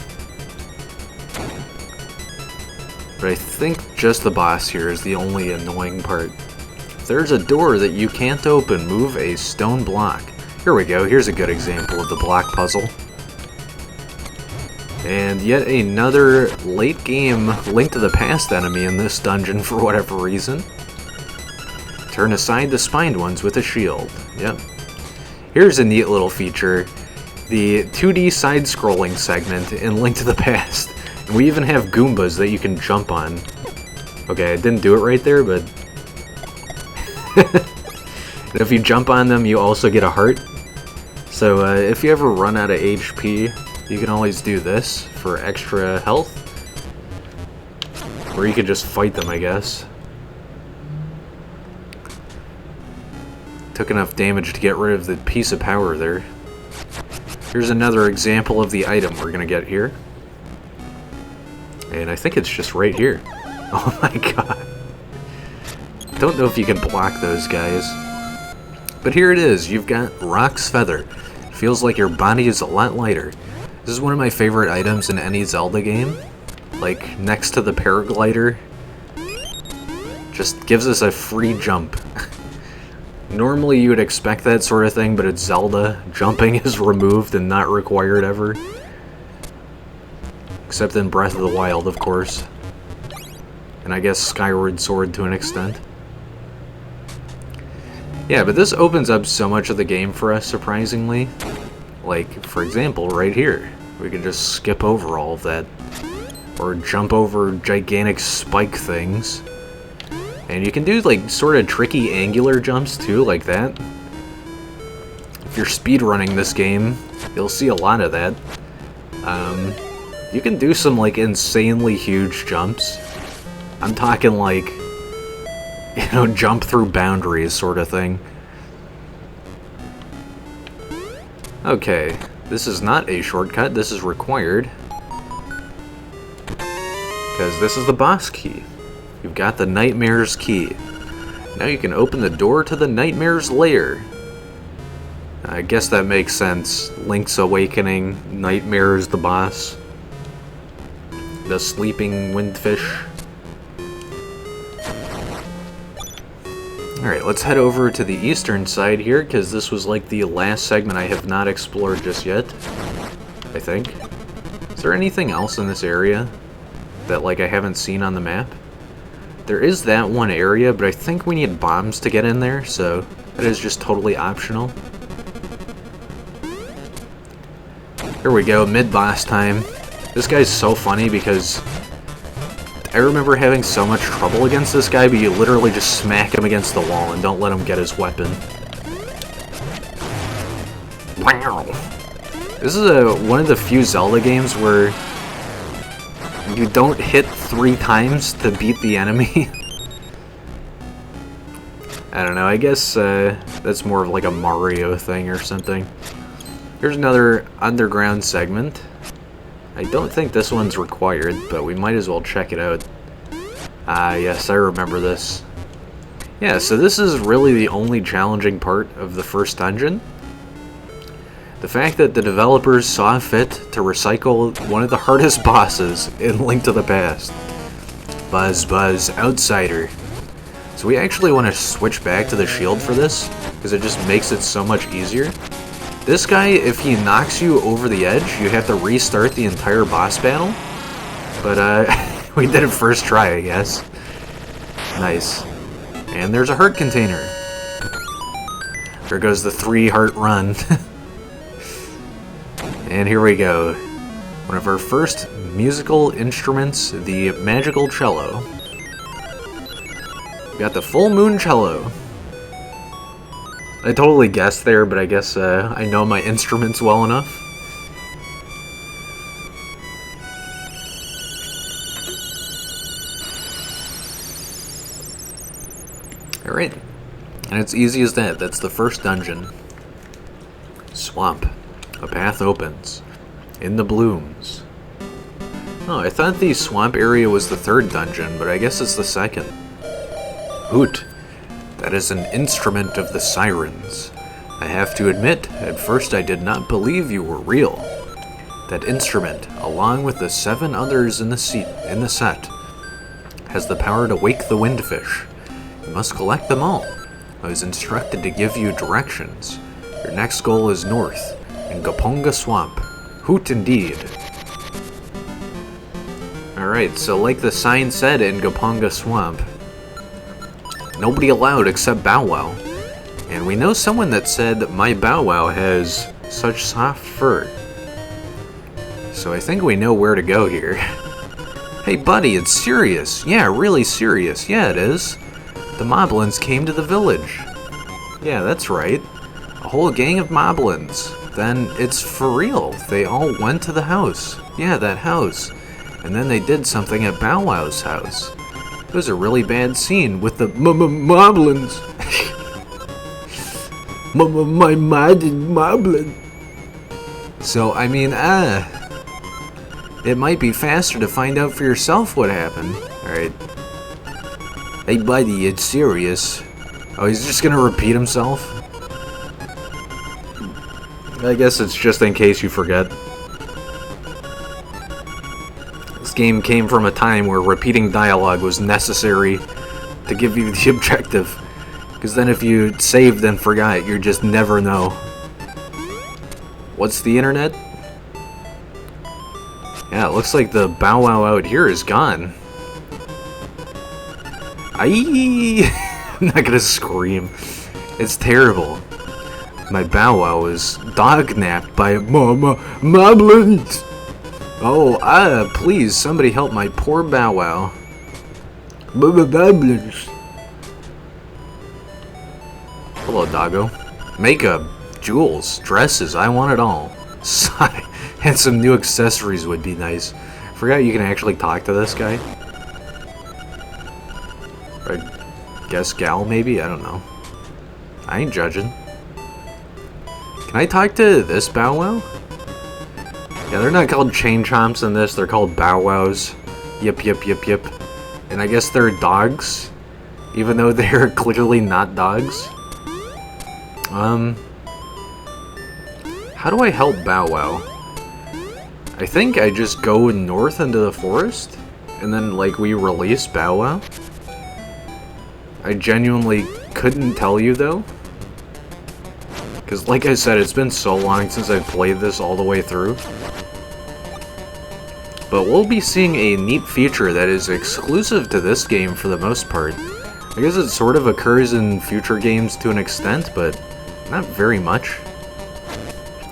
but I think just the boss here is the only annoying part. If there's a door that you can't open, move a stone block. Here we go, here's a good example of the block puzzle. And yet another late game Link to the Past enemy in this dungeon for whatever reason. Turn aside the spined ones with a shield. Yep. Here's a neat little feature. The 2D side-scrolling segment in Link to the Past. And we even have Goombas that you can jump on. Okay, I didn't do it right there, but... and if you jump on them, you also get a heart. So if you ever run out of HP, you can always do this for extra health. Or you could just fight them, I guess. Took enough damage to get rid of the piece of power there. Here's another example of the item we're gonna get here. And I think it's just right here. Oh my god. Don't know if you can block those guys. But here it is, you've got Rock's Feather. Feels like your body is a lot lighter. This is one of my favorite items in any Zelda game. Like, next to the paraglider. Just gives us a free jump. Normally you would expect that sort of thing, but it's Zelda. Jumping is removed and not required ever. Except in Breath of the Wild, of course. And I guess Skyward Sword to an extent. Yeah, but this opens up so much of the game for us, surprisingly. Like, for example, right here. We can just skip over all of that. Or jump over gigantic spike things. And you can do, like, sort of tricky angular jumps, too, like that. If you're speedrunning this game, you'll see a lot of that. You can do some, like, insanely huge jumps. I'm talking, like, you know, jump through boundaries sort of thing. Okay, this is not a shortcut, this is required. Because this is the boss key. You've got the Nightmare's key. Now you can open the door to the Nightmare's lair. I guess that makes sense. Link's Awakening, Nightmare's the boss. The Sleeping Windfish. Alright, let's head over to the eastern side here, because this was like the last segment I have not explored just yet. I think. Is there anything else in this area that, like, I haven't seen on the map? There is that one area, but I think we need bombs to get in there, so that is just totally optional. Here we go, mid-boss time. This guy's so funny because I remember having so much trouble against this guy, but you literally just smack him against the wall and don't let him get his weapon. Wow. This is one of the few Zelda games where you don't hit 3 times to beat the enemy. I don't know, I guess that's more of like a Mario thing or something. Here's another underground segment. I don't think this one's required, but we might as well check it out. Ah, yes, I remember this. Yeah, so this is really the only challenging part of the first dungeon. The fact that the developers saw fit to recycle one of the hardest bosses in Link to the Past. Buzz, buzz, outsider. So we actually want to switch back to the shield for this, because it just makes it so much easier. This guy, if he knocks you over the edge, you have to restart the entire boss battle. But, we did it first try, I guess. Nice. And there's a heart container. There goes the 3 heart run. And here we go. One of our first musical instruments, the magical cello. We got the full moon cello. I totally guessed there, but I guess I know my instruments well enough. Alright. And it's easy as that. That's the first dungeon. Swamp. A path opens. In the blooms. Oh, I thought the swamp area was the 3rd dungeon, but I guess it's the 2nd. Hoot. That is an instrument of the sirens. I have to admit, at first I did not believe you were real. That instrument, along with the 7 others in the set, has the power to wake the windfish. You must collect them all. I was instructed to give you directions. Your next goal is north, in Goponga Swamp. Hoot indeed. Alright, so like the sign said in Goponga Swamp, nobody allowed except Bow Wow. And we know someone that said, my Bow Wow has such soft fur. So I think we know where to go here. Hey buddy, it's serious. Yeah, really serious. Yeah, it is. The Moblins came to the village. Yeah, that's right. A whole gang of Moblins. Then it's for real. They all went to the house. Yeah, that house. And then they did something at Bow Wow's house. It was a really bad scene with the Moblins. My Moblin. So, I mean, it might be faster to find out for yourself what happened. Alright. Hey buddy, it's serious. Oh, he's just gonna repeat himself? I guess it's just in case you forget. This game came from a time where repeating dialogue was necessary to give you the objective. Because then if you saved and forgot, you'd just never know. What's the internet? Yeah, it looks like the Bow Wow out here is gone. I'm not gonna scream. It's terrible. My Bow Wow was dog-napped by Moblins. Oh, please, somebody help my poor Bow Wow. Moblins. Hello, doggo. Makeup, jewels, dresses, I want it all. And some new accessories would be nice. Forgot you can actually talk to this guy. I guess gal, maybe? I don't know. I ain't judging. Can I talk to this Bow Wow? Yeah, they're not called chain chomps in this, they're called Bow Wows. Yip, yip, yip, yip. And I guess they're dogs, even though they're clearly not dogs. How do I help Bow Wow? I think I just go north into the forest, and then, like, we release Bow Wow. I genuinely couldn't tell you, though. Because, like I said, it's been so long since I've played this all the way through. But we'll be seeing a neat feature that is exclusive to this game for the most part. I guess it sort of occurs in future games to an extent, but not very much.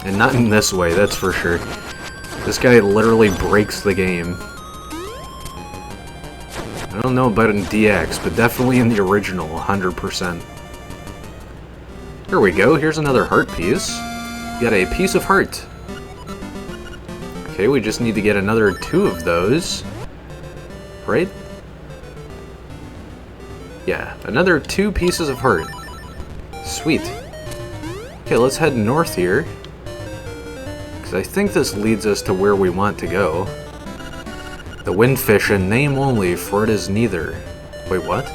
And not in this way, that's for sure. This guy literally breaks the game. I don't know about in DX, but definitely in the original, 100%. Here we go, here's another heart piece. We got a piece of heart. Okay, we just need to get another 2 of those. Right? Yeah, another 2 pieces of heart. Sweet. Okay, let's head north here. Because I think this leads us to where we want to go. The windfish in name only, for it is neither. Wait, what?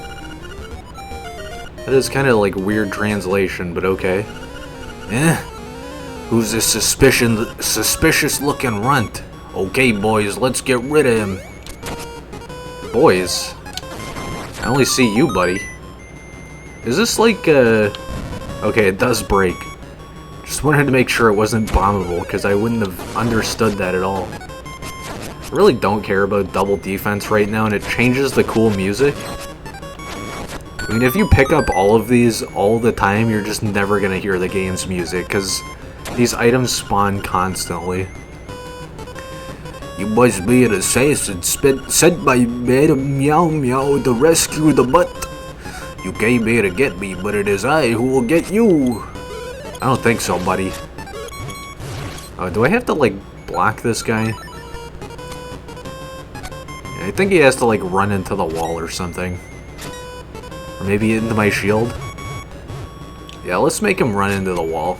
That is kind of like weird translation, but okay. Who's this suspicious looking runt? Okay, boys, let's get rid of him. Boys. I only see you, buddy. Is this like, okay, it does break. Just wanted to make sure it wasn't bombable, because I wouldn't have understood that at all. I really don't care about double defense right now, and it changes the cool music. I mean, if you pick up all of these all the time, you're just never gonna hear the game's music, because these items spawn constantly. You must be an assassin sent by Madam Meow Meow to rescue the mutt. You came here to get me, but it is I who will get you. I don't think so, buddy. Oh, do I have to, like, block this guy? Yeah, I think he has to, like, run into the wall or something. Or maybe into my shield. Yeah, let's make him run into the wall.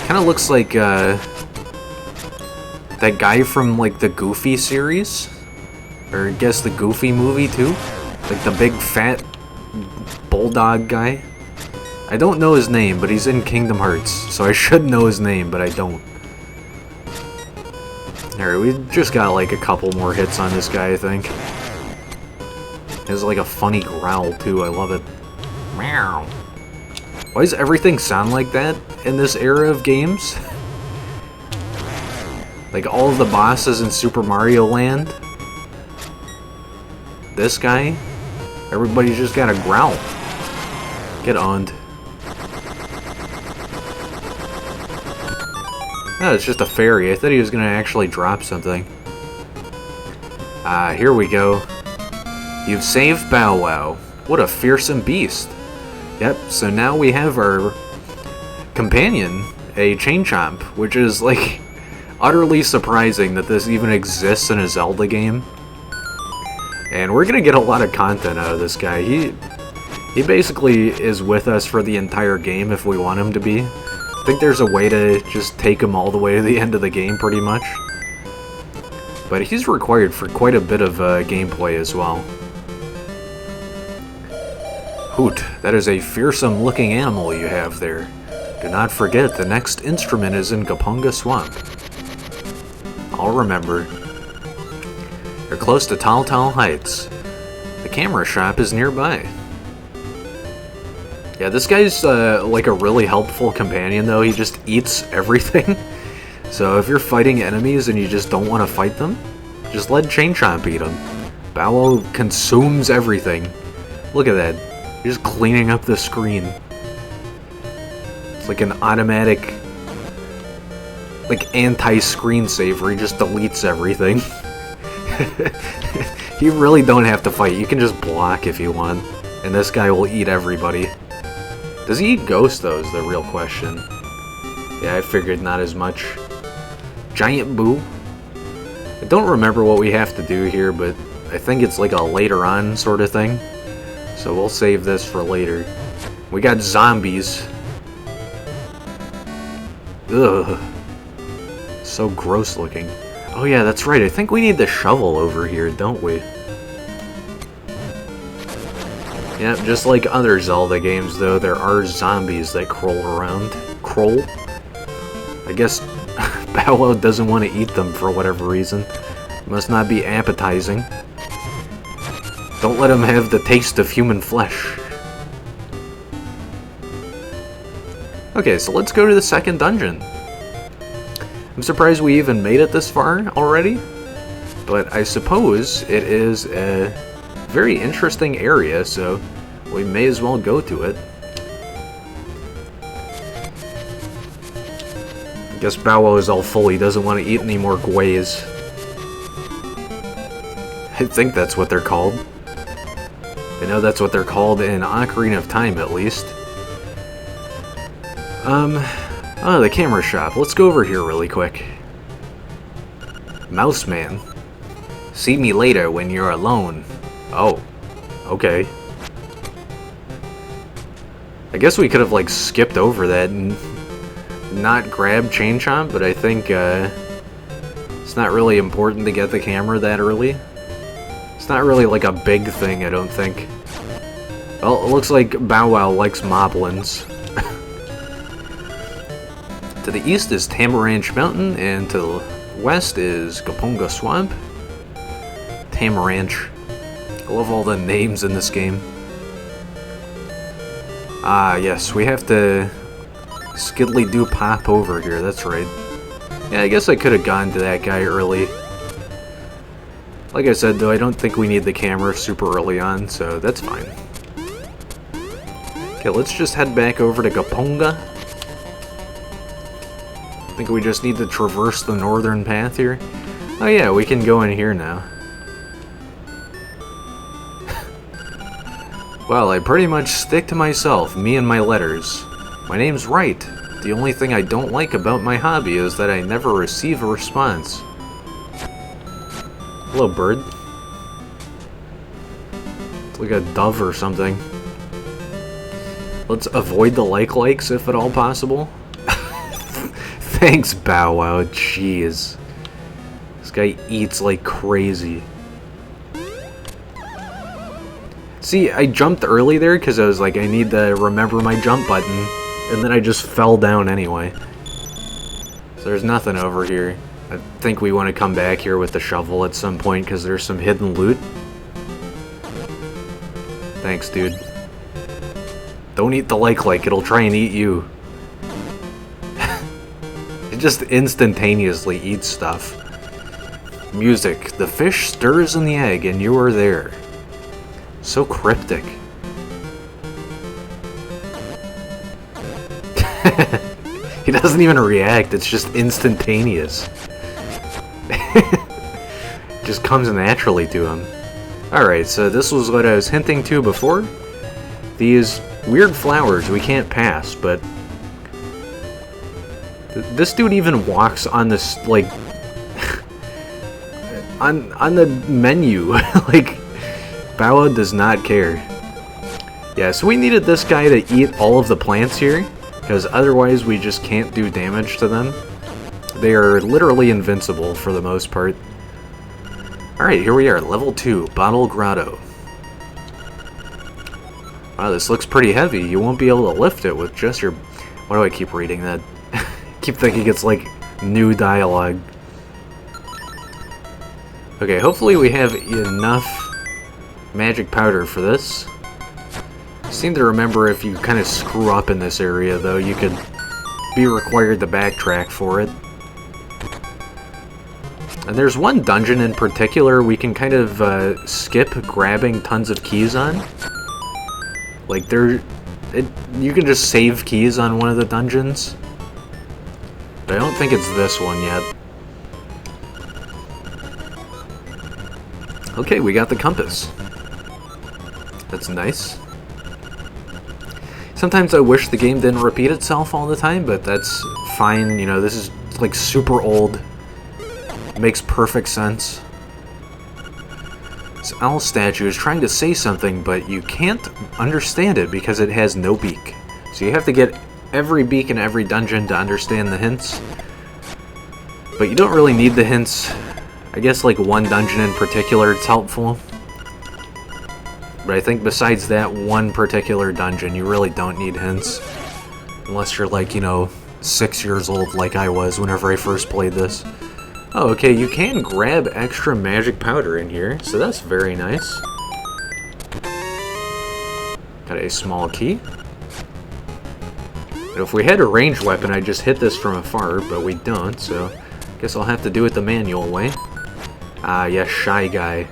Kind of looks like, that guy from, like, the Goofy series. Or I guess the Goofy movie, too. Like, the big, fat bulldog guy. I don't know his name, but he's in Kingdom Hearts, so I should know his name, but I don't. Alright, we just got like a couple more hits on this guy, I think. He has like a funny growl, too. I love it. Meow. Why does everything sound like that in this era of games? Like all of the bosses in Super Mario Land. This guy. Everybody's just got a growl. Get owned. No, it's just a fairy. I thought he was gonna actually drop something. Ah, here we go. You've saved Bow Wow. What a fearsome beast. Yep, so now we have our companion, a Chain Chomp, which is, like, utterly surprising that this even exists in a Zelda game. And we're gonna get a lot of content out of this guy. He basically is with us for the entire game if we want him to be. I think there's a way to just take him all the way to the end of the game, pretty much. But he's required for quite a bit of gameplay as well. Hoot, that is a fearsome-looking animal you have there. Do not forget, the next instrument is in Gapunga Swamp. I'll remember. You're close to Tall Tall Heights. The camera shop is nearby. Yeah, this guy's like a really helpful companion, though. He just eats everything. So if you're fighting enemies and you just don't want to fight them, just let Chain Chomp eat them. Bow Wow consumes everything. Look at that. He's just cleaning up the screen. It's like an automatic, like, anti-screensaver. He just deletes everything. You really don't have to fight. You can just block if you want. And this guy will eat everybody. Does he eat ghosts, though, is the real question. Yeah, I figured not as much. Giant Boo. I don't remember what we have to do here, but I think it's like a later on sort of thing. So we'll save this for later. We got zombies. Ugh. So gross looking. Oh yeah, that's right. I think we need the shovel over here, don't we? Yeah, just like other Zelda games, though, there are zombies that crawl around. Crawl? I guess Bow Wow doesn't want to eat them for whatever reason. Must not be appetizing. Don't let him have the taste of human flesh. Okay, so let's go to the second dungeon. I'm surprised we even made it this far already, but I suppose it is a very interesting area, so we may as well go to it. I guess Bow Wow is all full. He doesn't want to eat any more guays. I think that's what they're called. I know that's what they're called in Ocarina of Time, at least. Oh, the camera shop. Let's go over here really quick. Mouse Man. See me later when you're alone. Oh, okay. I guess we could have, like, skipped over that and not grabbed Chain Chomp, but I think, it's not really important to get the camera that early. It's not really, like, a big thing, I don't think. Well, it looks like Bow Wow likes moblins. To the east is Tamaranch Mountain, and to the west is Gaponga Swamp. Tam Ranch. I love all the names in this game. Ah, yes, we have to skiddly-doo pop over here, that's right. Yeah, I guess I could have gone to that guy early. Like I said, though, I don't think we need the camera super early on, so that's fine. Okay, let's just head back over to Gaponga. I think we just need to traverse the northern path here. Oh yeah, we can go in here now. Well, I pretty much stick to myself, me and my letters. My name's Wright. The only thing I don't like about my hobby is that I never receive a response. Hello, bird. It's like a dove or something. Let's avoid the likes if at all possible. Thanks, Bow Wow. Jeez. This guy eats like crazy. See, I jumped early there because I was like, I need to remember my jump button. And then I just fell down anyway. So there's nothing over here. I think we want to come back here with the shovel at some point because there's some hidden loot. Thanks, dude. Don't eat the like, it'll try and eat you. It just instantaneously eats stuff. Music. The fish stirs in the egg and you are there. So cryptic. He doesn't even react, it's just instantaneous. Just comes naturally to him. Alright, so this was what I was hinting to before. These weird flowers we can't pass, but this dude even walks on this, like, on the menu. Like, Bow Wow does not care. Yeah, so we needed this guy to eat all of the plants here, because otherwise we just can't do damage to them. They are literally invincible for the most part. Alright, here we are, level 2, Bottle Grotto. Wow, this looks pretty heavy. You won't be able to lift it with just your... Why do I keep reading that? Keep thinking it's like new dialogue. Okay, hopefully we have enough magic powder for this. I seem to remember if you kind of screw up in this area, though, you could be required to backtrack for it. And there's one dungeon in particular we can kind of skip grabbing tons of keys on. Like, you can just save keys on one of the dungeons. But I don't think it's this one yet. Okay, we got the compass. That's nice. Sometimes I wish the game didn't repeat itself all the time, but that's fine. You know, this is like super old. Makes perfect sense. This owl statue is trying to say something, but you can't understand it because it has no beak. So you have to get every beak in every dungeon to understand the hints. But you don't really need the hints. I guess like one dungeon in particular it's helpful. But I think besides that one particular dungeon, you really don't need hints. Unless you're like, you know, 6 years old like I was whenever I first played this. Oh, okay, you can grab extra magic powder in here, so that's very nice. Got a small key. And if we had a ranged weapon, I'd just hit this from afar, but we don't, so I guess I'll have to do it the manual way. Ah, yes, Shy Guy.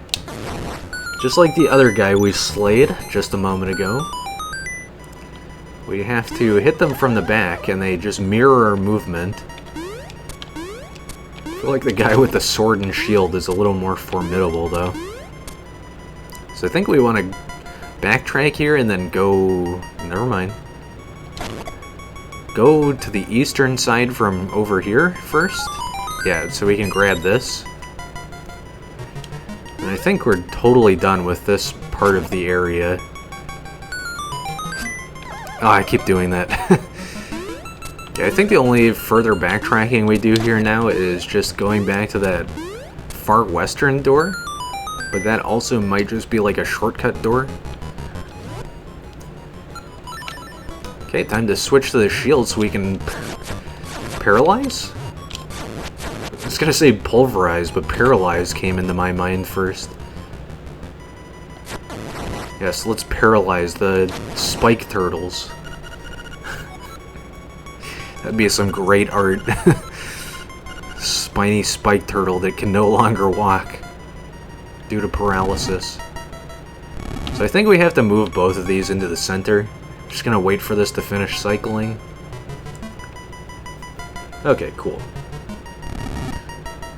Just like the other guy we slayed just a moment ago. We have to hit them from the back, and they just mirror our movement. I feel like the guy with the sword and shield is a little more formidable, though. So I think we want to backtrack here and then go... Never mind. Go to the eastern side from over here first. Yeah, so we can grab this. And I think we're totally done with this part of the area. Oh, I keep doing that. Yeah, I think the only further backtracking we do here now is just going back to that far western door. But that also might just be like a shortcut door. Okay, time to switch to the shield so we can paralyze? was gonna say pulverized, but paralyzed came into my mind first. Yes, let's paralyze the spike turtles. That'd be some great art. Spiny spike turtle that can no longer walk due to paralysis. So I think we have to move both of these into the center. Just gonna wait for this to finish cycling. Okay, cool.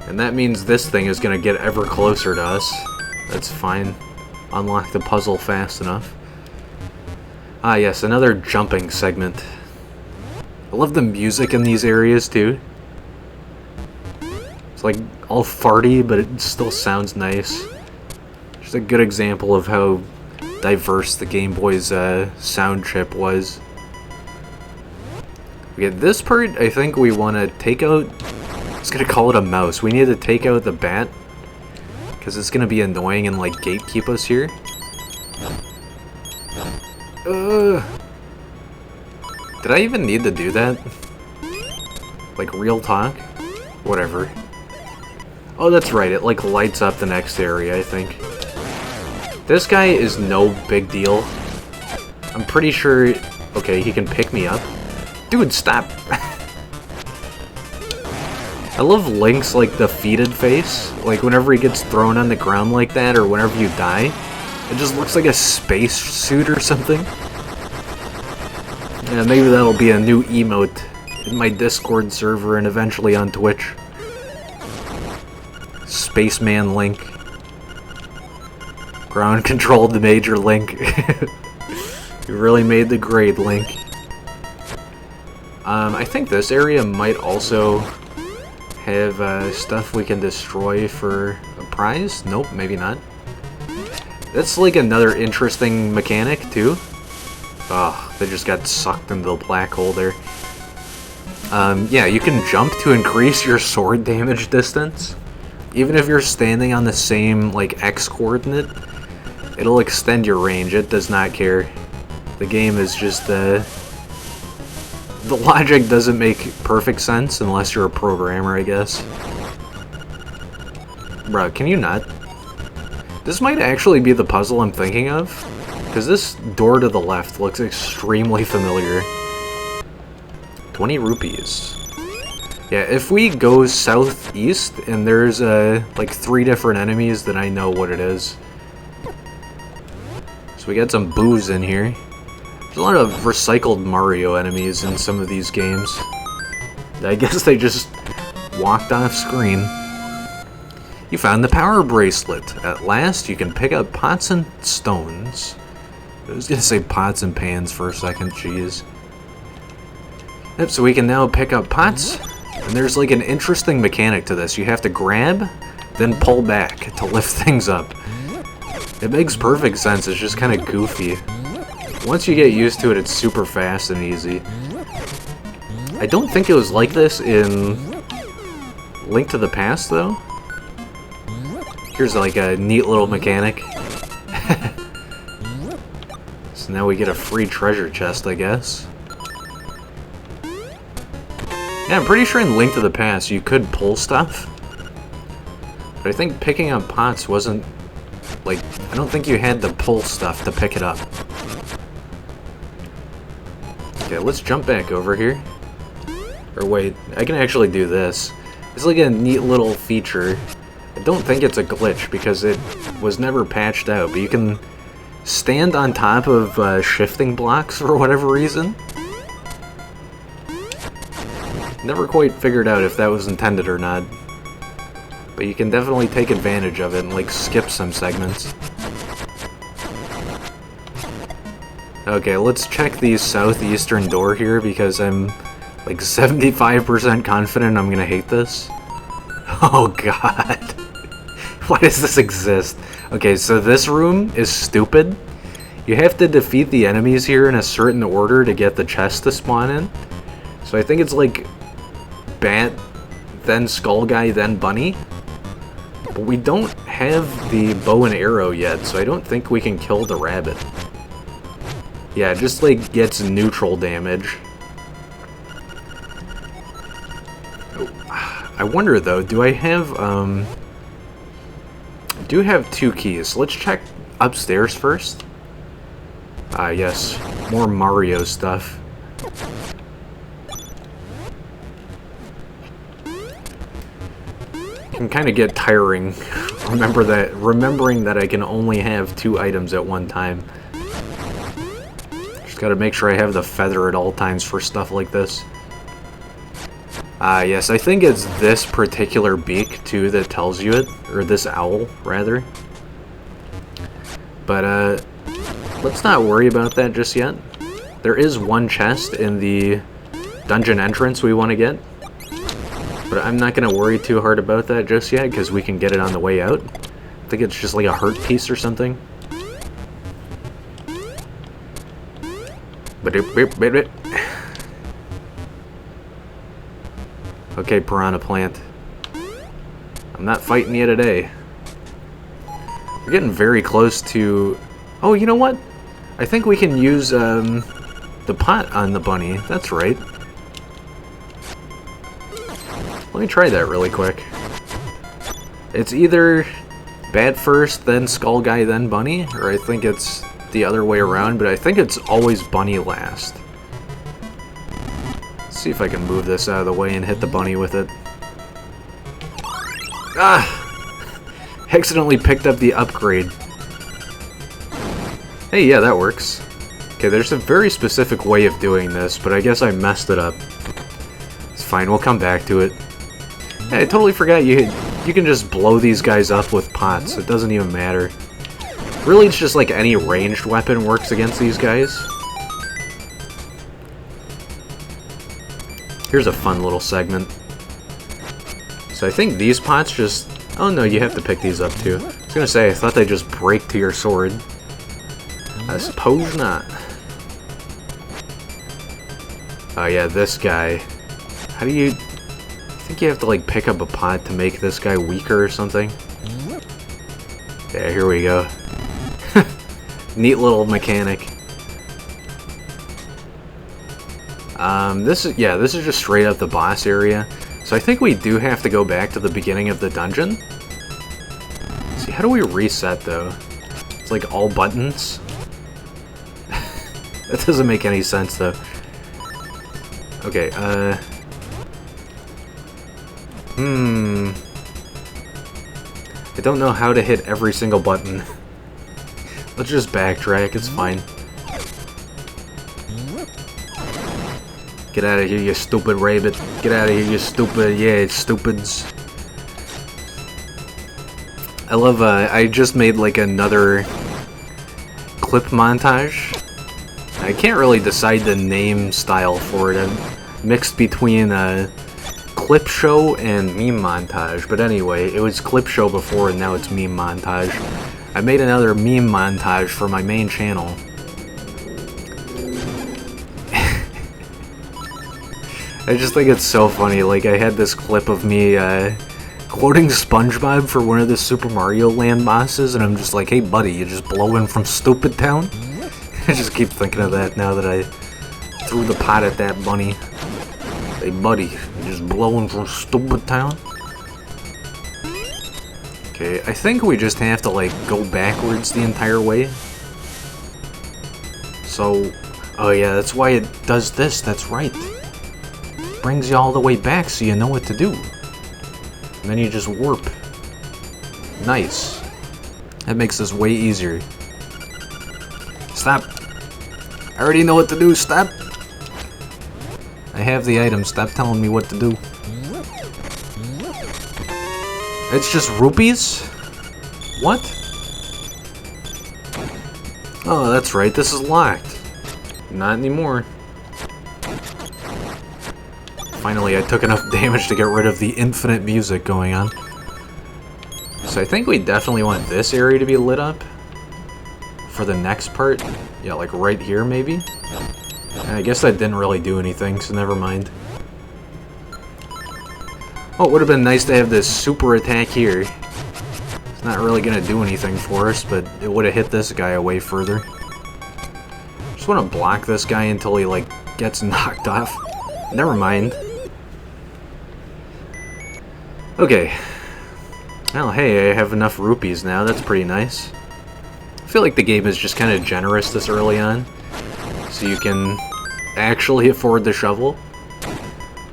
And that means this thing is gonna get ever closer to us. That's fine. Unlock the puzzle fast enough. Ah yes, another jumping segment. I love the music in these areas too. It's like all farty, but it still sounds nice. Just a good example of how diverse the Game Boy's sound chip was. Okay, this part I think we want to take out... I was going to call it a mouse. We need to take out the bat. Because it's going to be annoying and like gatekeep us here. Did I even need to do that? Like real talk? Whatever. Oh, that's right. It like lights up the next area, I think. This guy is no big deal. I'm pretty sure... Okay, he can pick me up. Dude, stop! I love Link's, like, defeated face. Like, whenever he gets thrown on the ground like that, or whenever you die, it just looks like a space suit or something. Yeah, maybe that'll be a new emote in my Discord server and eventually on Twitch. Spaceman Link. Ground controlled Major Link. You really made the grade, Link. I think this area might also have stuff we can destroy for a prize. Nope, maybe not. That's like another interesting mechanic too. Oh, they just got sucked into the black hole there. Yeah, you can jump to increase your sword damage distance. Even if you're standing on the same like X coordinate, it'll extend your range. It does not care. The game is just the logic doesn't make perfect sense unless you're a programmer, I guess. Bruh, can you not? This might actually be the puzzle I'm thinking of, because this door to the left looks extremely familiar. 20 rupees. Yeah, if we go southeast and there's like 3 different enemies, then I know what it is. So we got some booze in here. There's a lot of recycled Mario enemies in some of these games. I guess they just walked off screen. You found the power bracelet. At last, you can pick up pots and stones. I was gonna say pots and pans for a second, jeez. Yep, so we can now pick up pots, and there's like an interesting mechanic to this. You have to grab, then pull back to lift things up. It makes perfect sense, it's just kind of goofy. Once you get used to it, it's super fast and easy. I don't think it was like this in Link to the Past, though. Here's like a neat little mechanic. So now we get a free treasure chest, I guess. Yeah, I'm pretty sure in Link to the Past you could pull stuff. But I think picking up pots wasn't... Like, I don't think you had to pull stuff to pick it up. Okay, let's jump back over here. Or wait, I can actually do this. It's like a neat little feature. I don't think it's a glitch because it was never patched out, but you can stand on top of shifting blocks for whatever reason. Never quite figured out if that was intended or not. But you can definitely take advantage of it and like skip some segments. Okay, let's check the southeastern door here because I'm like 75% confident I'm gonna hate this. Oh god. Why does this exist? Okay, so this room is stupid. You have to defeat the enemies here in a certain order to get the chest to spawn in. So I think it's like Bat, then Skull Guy, then Bunny. But we don't have the bow and arrow yet, so I don't think we can kill the rabbit. Yeah, it just like gets neutral damage. Oh, I wonder though, do I have, do have 2 keys. Let's check upstairs first. Ah, yes. More Mario stuff. Can kind of get tiring. Remembering that I can only have 2 items at one time. Just gotta make sure I have the feather at all times for stuff like this. Ah, yes, I think it's this particular beak, too, that tells you it. Or this owl, rather. But, let's not worry about that just yet. There is one chest in the dungeon entrance we want to get. But I'm not going to worry too hard about that just yet, because we can get it on the way out. I think it's just like a heart piece or something. Okay, piranha plant. I'm not fighting you today. We're getting very close to... Oh, you know what? I think we can use the pot on the bunny. That's right. Let me try that really quick. It's either bat first, then skull guy, then bunny, or I think it's the other way around, but I think it's always bunny last. Let's see if I can move this out of the way and hit the bunny with it. Ah! Accidentally picked up the upgrade. Hey, yeah, that works. Okay, there's a very specific way of doing this, but I guess I messed it up. It's fine, we'll come back to it. Hey, I totally forgot you can just blow these guys up with pots. It doesn't even matter. Really, it's just like any ranged weapon works against these guys. Here's a fun little segment. So I think these pots just... Oh no, you have to pick these up too. I was gonna say, I thought they just break to your sword. I suppose not. Oh yeah, this guy. How do you... I think you have to like pick up a pot to make this guy weaker or something. Yeah, here we go. Neat little mechanic. This is just straight up the boss area. So I think we do have to go back to the beginning of the dungeon. Let's see, how do we reset though? It's like all buttons. That doesn't make any sense though. Okay, I don't know how to hit every single button. Let's just backtrack, it's fine. Get out of here, you stupid rabbit. Get out of here, you stupid, yeah, stupids. I love, I just made like another clip montage. I can't really decide the name style for it. I'm mixed between clip show and meme montage, but anyway, it was clip show before and now it's meme montage. I made another meme montage for my main channel. I just think it's so funny. Like, I had this clip of me quoting SpongeBob for one of the Super Mario Land bosses, and I'm just like, hey buddy, you just blowing from Stupid Town? I just keep thinking of that now that I threw the pot at that bunny. Hey buddy, you just blowing from Stupid Town? Okay, I think we just have to like go backwards the entire way. So, oh yeah, that's why it does this, that's right. Brings you all the way back so you know what to do. And then you just warp. Nice. That makes this way easier. Stop. I already know what to do, stop. I have the item, stop telling me what to do. It's just rupees? What? Oh, that's right, this is locked. Not anymore. Finally, I took enough damage to get rid of the infinite music going on. So I think we definitely want this area to be lit up for the next part. Yeah, like right here, maybe? And I guess that didn't really do anything, so never mind. Oh, it would have been nice to have this super attack here. It's not really going to do anything for us, but it would have hit this guy away further. Just want to block this guy until he, like, gets knocked off. Never mind. Okay. Well, hey, I have enough rupees now. That's pretty nice. I feel like the game is just kind of generous this early on. So you can actually afford the shovel.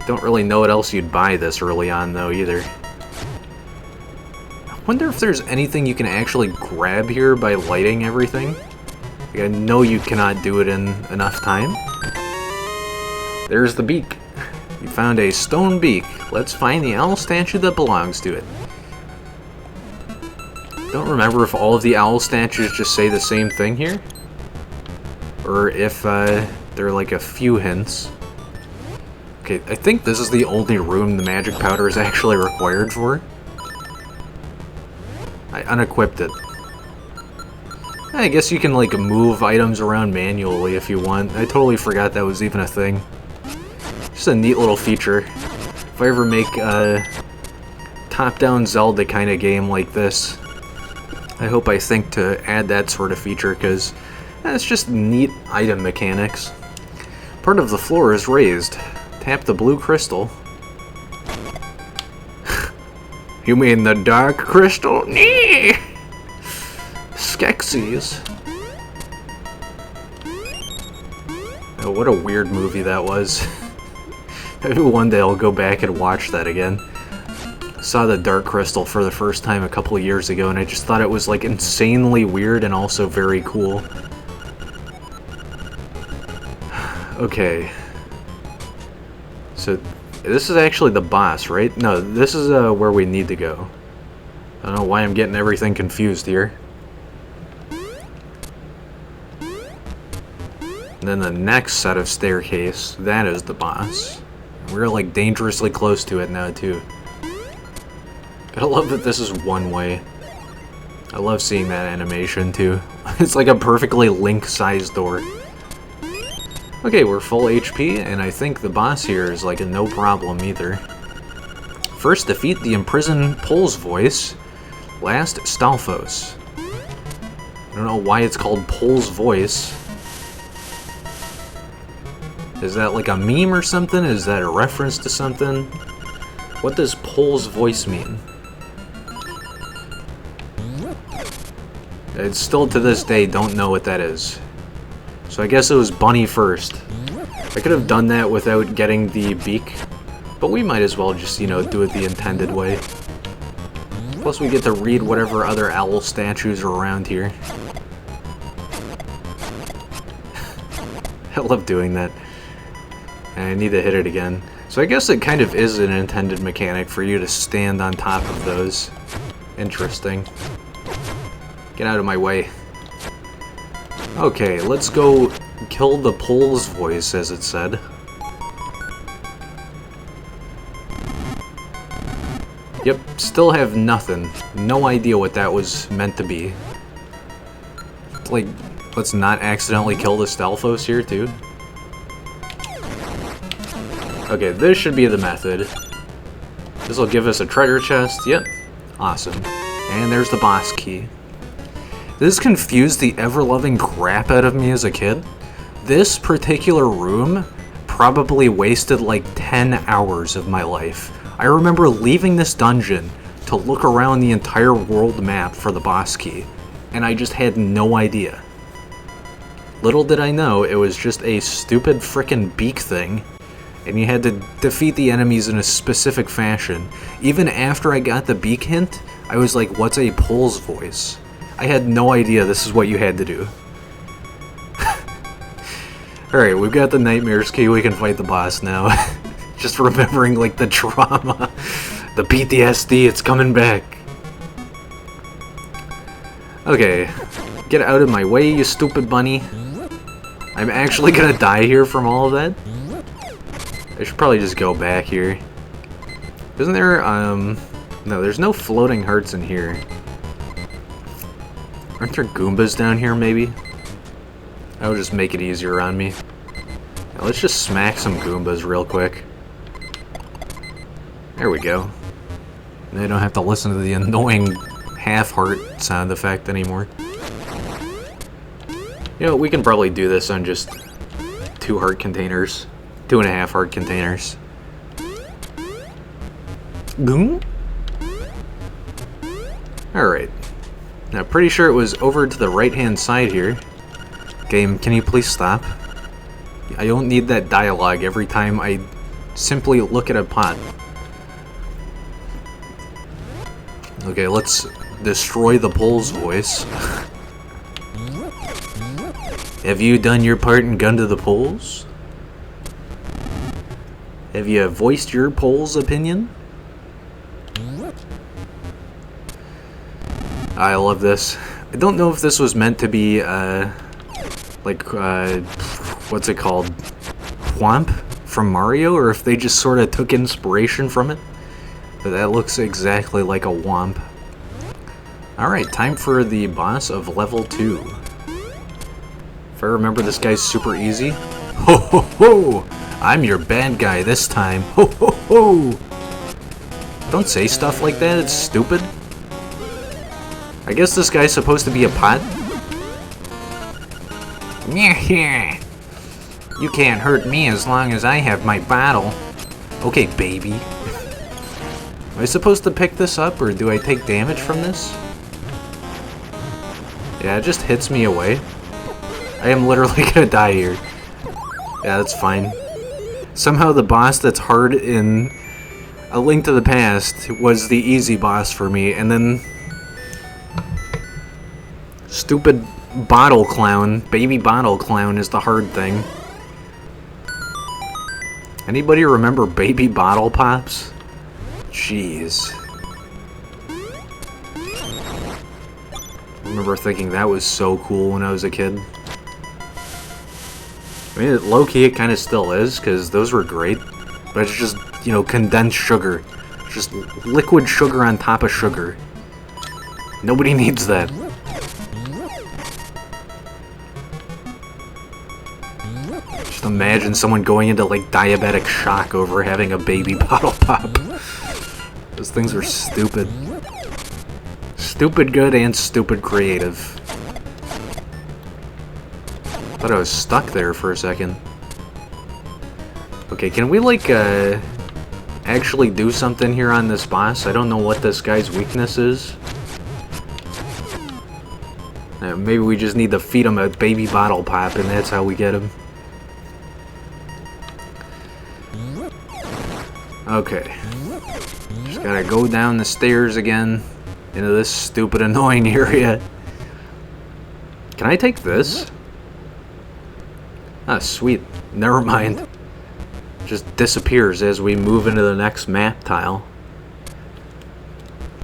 Don't really know what else you'd buy this early on, though, either. I wonder if there's anything you can actually grab here by lighting everything. Like, I know you cannot do it in enough time. There's the beak. You found a stone beak. Let's find the owl statue that belongs to it. Don't remember if all of the owl statues just say the same thing here. Or if there are like a few hints. Okay, I think this is the only room the magic powder is actually required for. I unequipped it. I guess you can like move items around manually if you want. I totally forgot that was even a thing. Just a neat little feature. If I ever make a top-down Zelda kind of game like this, I hope I think to add that sort of feature, because it's just neat item mechanics. Part of the floor is raised. Tap the blue crystal. You mean the dark crystal? Nee! Skeksis. Oh, what a weird movie that was. Maybe one day I'll go back and watch that again. I saw the Dark Crystal for the first time a couple of years ago, and I just thought it was like insanely weird and also very cool. Okay. So, this is actually the boss, right? No, this is where we need to go. I don't know why I'm getting everything confused here. And then the next set of staircase, that is the boss. We're like dangerously close to it now, too. I love that this is one way. I love seeing that animation, too. It's like a perfectly Link-sized door. Okay, we're full HP, and I think the boss here is like a no problem either. First, defeat the imprisoned Pole's Voice. Last, Stalfos. I don't know why it's called Pole's Voice. Is that like a meme or something? Is that a reference to something? What does Pole's Voice mean? I still to this day don't know what that is. So I guess it was Bunny first. I could have done that without getting the beak, but we might as well just, you know, do it the intended way. Plus we get to read whatever other owl statues are around here. I love doing that. And I need to hit it again. So I guess it kind of is an intended mechanic for you to stand on top of those. Interesting. Get out of my way. Okay, let's go kill the Pole's Voice, as it said. Yep, still have nothing. No idea what that was meant to be. Like, let's not accidentally kill the Stalfos here, too. Okay, this should be the method. This will give us a treasure chest. Yep. Awesome. And there's the boss key. This confused the ever-loving crap out of me as a kid. This particular room probably wasted like 10 hours of my life. I remember leaving this dungeon to look around the entire world map for the boss key, and I just had no idea. Little did I know, it was just a stupid frickin' beak thing, and you had to defeat the enemies in a specific fashion. Even after I got the beak hint, I was like, what's a Pole's Voice? I had no idea this is what you had to do. Alright, we've got the Nightmares key, we can fight the boss now. Just remembering, like, the trauma. The PTSD, it's coming back. Okay, get out of my way, you stupid bunny. I'm actually gonna die here from all of that? I should probably just go back here. Isn't there, no, there's no floating hearts in here. Aren't there Goombas down here, maybe? That would just make it easier on me. Now, let's just smack some Goombas real quick. There we go. They don't have to listen to the annoying half-heart sound effect anymore. You know, we can probably do this on just 2 heart containers. 2.5 heart containers. Goom? Alright. Now, pretty sure it was over to the right-hand side here. Game, can you please stop? I don't need that dialogue every time I simply look at a pot. Okay, let's destroy the pole's voice. Have you done your part and gone to the polls? Have you voiced your poll's opinion? I love this. I don't know if this was meant to be, what's it called? Whomp from Mario, or if they just sort of took inspiration from it. But that looks exactly like a whomp. Alright, time for the boss of level 2. If I remember, this guy's super easy. Ho ho ho! I'm your bad guy this time. Ho ho ho! Don't say stuff like that, it's stupid. I guess this guy's supposed to be a pot. You can't hurt me as long as I have my bottle. Okay, baby. Am I supposed to pick this up, or do I take damage from this? Yeah, it just hits me away. I am literally gonna die here. Yeah, that's fine. Somehow the boss that's hard in A Link to the Past was the easy boss for me, and then stupid bottle clown, baby bottle clown, is the hard thing. Anybody remember baby bottle pops? Jeez. I remember thinking that was so cool when I was a kid. I mean, low-key it kind of still is, because those were great. But it's just, you know, condensed sugar. Just liquid sugar on top of sugar. Nobody needs that. Just imagine someone going into, like, diabetic shock over having a baby bottle pop. Those things are stupid. Stupid good and stupid creative. Thought I was stuck there for a second. Okay, can we, like, actually do something here on this boss? I don't know what this guy's weakness is. Maybe we just need to feed him a baby bottle pop, and that's how we get him. Okay. Just gotta go down the stairs again into this stupid, annoying area. Can I take this? Ah, sweet. Never mind. Just disappears as we move into the next map tile.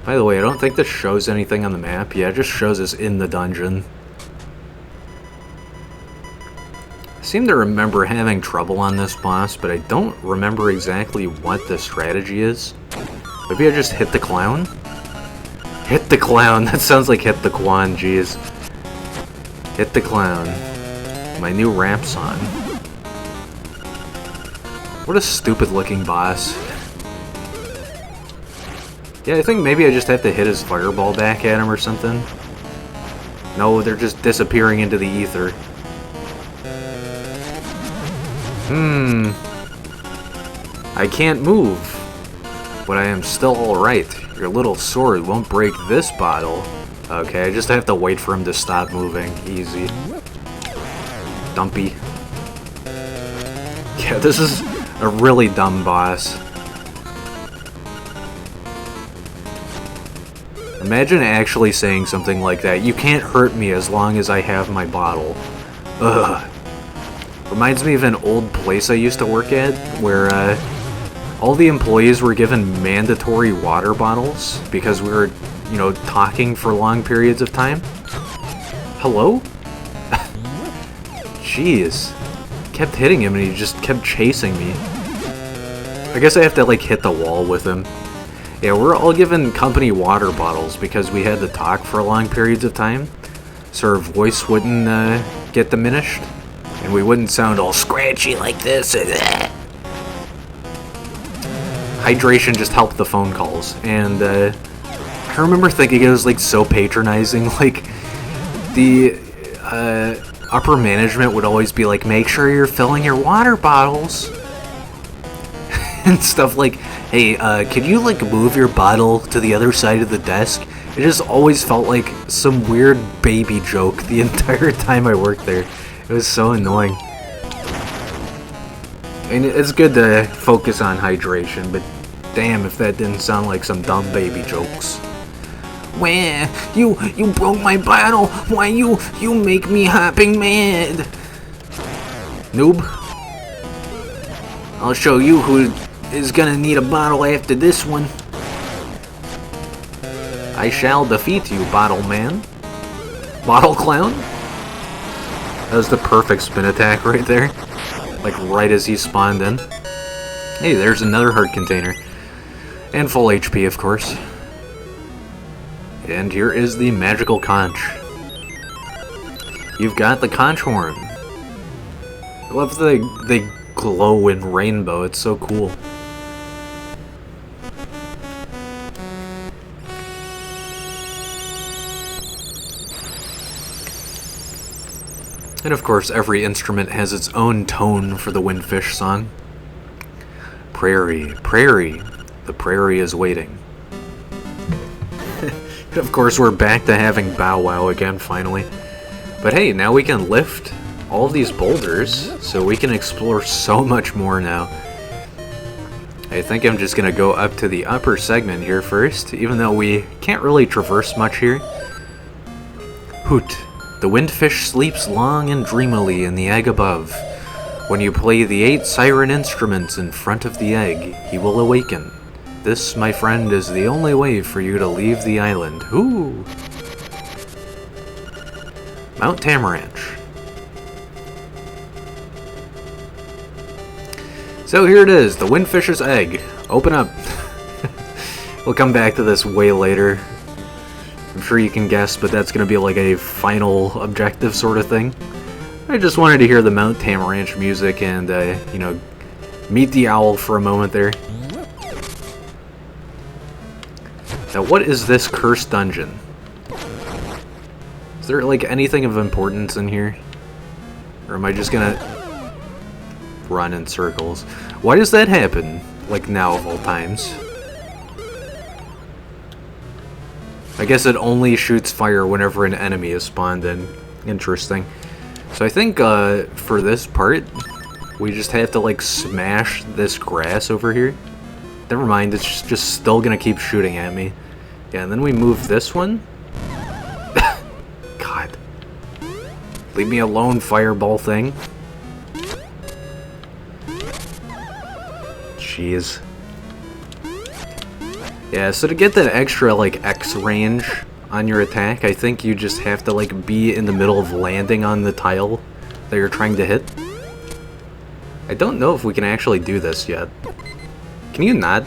By the way, I don't think this shows anything on the map. Yeah, it just shows us in the dungeon. I seem to remember having trouble on this boss, but I don't remember exactly what the strategy is. Maybe I just hit the clown? Hit the clown! That sounds like hit the Quan, jeez. Hit the clown. My new rap song. What a stupid looking boss. Yeah, I think maybe I just have to hit his fireball back at him or something. No, they're just disappearing into the ether. I can't move, but I am still alright. Your little sword won't break this bottle. Okay, I just have to wait for him to stop moving. Easy. Dumpy. Yeah, this is a really dumb boss. Imagine actually saying something like that. You can't hurt me as long as I have my bottle. Ugh. Reminds me of an old place I used to work at, where all the employees were given mandatory water bottles because we were, you know, talking for long periods of time. Hello? Jeez. Kept hitting him and he just kept chasing me. I guess I have to, like, hit the wall with him. Yeah, we're all given company water bottles because we had to talk for long periods of time, so our voice wouldn't get diminished, and we wouldn't sound all scratchy like this. Hydration just helped the phone calls, and I remember thinking it was, like, so patronizing. Like, the upper management would always be like, make sure you're filling your water bottles. And stuff like, hey, can you, like, move your bottle to the other side of the desk? It just always felt like some weird baby joke the entire time I worked there. It was so annoying. And it's good to focus on hydration, but damn if that didn't sound like some dumb baby jokes. Wah, you broke my bottle. Why you make me hopping mad? Noob. I'll show you who is gonna need a bottle after this one. I shall defeat you, Bottle Man. Bottle Clown? That was the perfect spin attack right there. Like right as he spawned in. Hey, there's another heart container. And full HP, of course. And here is the magical conch. You've got the conch horn. I love they glow in rainbow, it's so cool. And of course, every instrument has its own tone for the Windfish song. Prairie, prairie, the prairie is waiting. Of course, we're back to having Bow Wow again, finally. But hey, now we can lift all of these boulders, so we can explore so much more now. I think I'm just gonna go up to the upper segment here first, even though we can't really traverse much here. Hoot. The Windfish sleeps long and dreamily in the egg above. When you play the 8 siren instruments in front of the egg, he will awaken. This, my friend, is the only way for you to leave the island. Ooh! Mount Tamaranch. So here it is, the Windfish's egg. Open up. We'll come back to this way later. I'm sure you can guess, but that's going to be like a final objective sort of thing. I just wanted to hear the Mount Tamaranch music and, you know, meet the owl for a moment there. Now, what is this cursed dungeon? Is there, like, anything of importance in here? Or am I just gonna run in circles? Why does that happen? Like, now of all times. I guess it only shoots fire whenever an enemy is spawned in. Interesting. So I think, for this part, we just have to, like, smash this grass over here. Never mind, it's just still gonna keep shooting at me. Yeah, and then we move this one. God. Leave me alone, fireball thing. Jeez. Yeah, so to get that extra, like, X range on your attack, I think you just have to, like, be in the middle of landing on the tile that you're trying to hit. I don't know if we can actually do this yet. Can you not?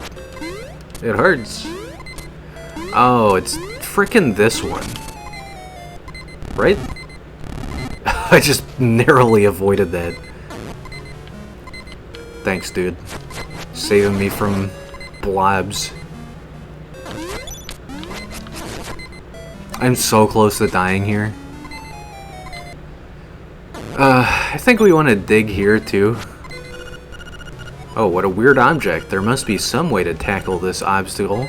It hurts. Oh, it's frickin' this one. Right? I just narrowly avoided that. Thanks, dude. Saving me from blobs. I'm so close to dying here. I think we want to dig here, too. Oh, what a weird object. There must be some way to tackle this obstacle.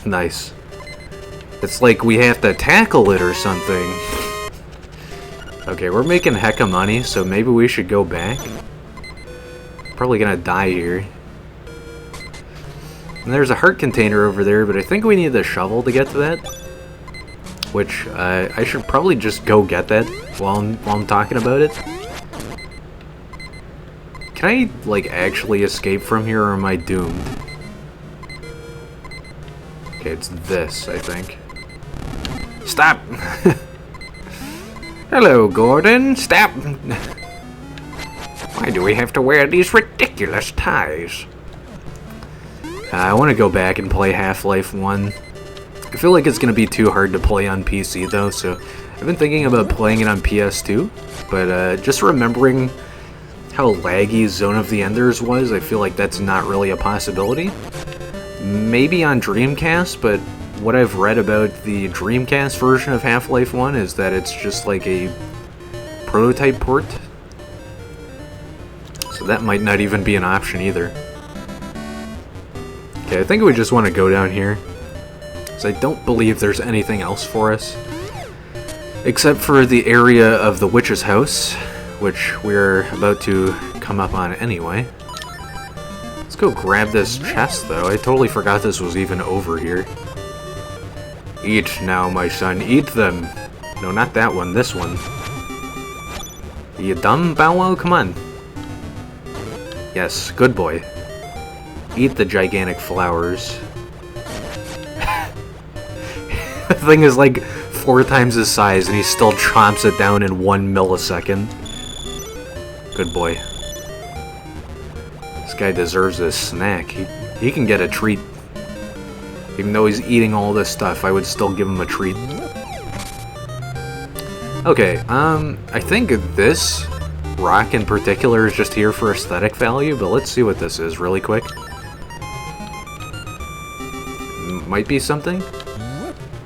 Nice. It's like we have to tackle it or something. Okay, we're making hecka money, so maybe we should go back. Probably gonna die here. And there's a heart container over there, but I think we need the shovel to get to that. Which, I should probably just go get that while I'm talking about it. Can I, like, actually escape from here, or am I doomed? Okay, it's this, I think. Stop! Hello, Gordon. Stop! Why do we have to wear these ridiculous ties? I want to go back and play Half-Life 1. I feel like it's going to be too hard to play on PC, though, so I've been thinking about playing it on PS2, but just remembering how laggy Zone of the Enders was, I feel like that's not really a possibility. Maybe on Dreamcast, but what I've read about the Dreamcast version of Half-Life 1 is that it's just like a prototype port. So that might not even be an option either. Okay, I think we just want to go down here. So I don't believe there's anything else for us. Except for the area of the witch's house, which we're about to come up on anyway. Let's go grab this chest, though. I totally forgot this was even over here. Eat now, my son. Eat them. No, not that one. This one. Are you dumb, Bow Wow? Come on. Yes, good boy. Eat the gigantic flowers. The thing is like 4 times his size, and he still chomps it down in 1 millisecond. Good boy. This guy deserves a snack. He can get a treat. Even though he's eating all this stuff, I would still give him a treat. Okay, I think this rock in particular is just here for aesthetic value, but let's see what this is really quick. Might be something?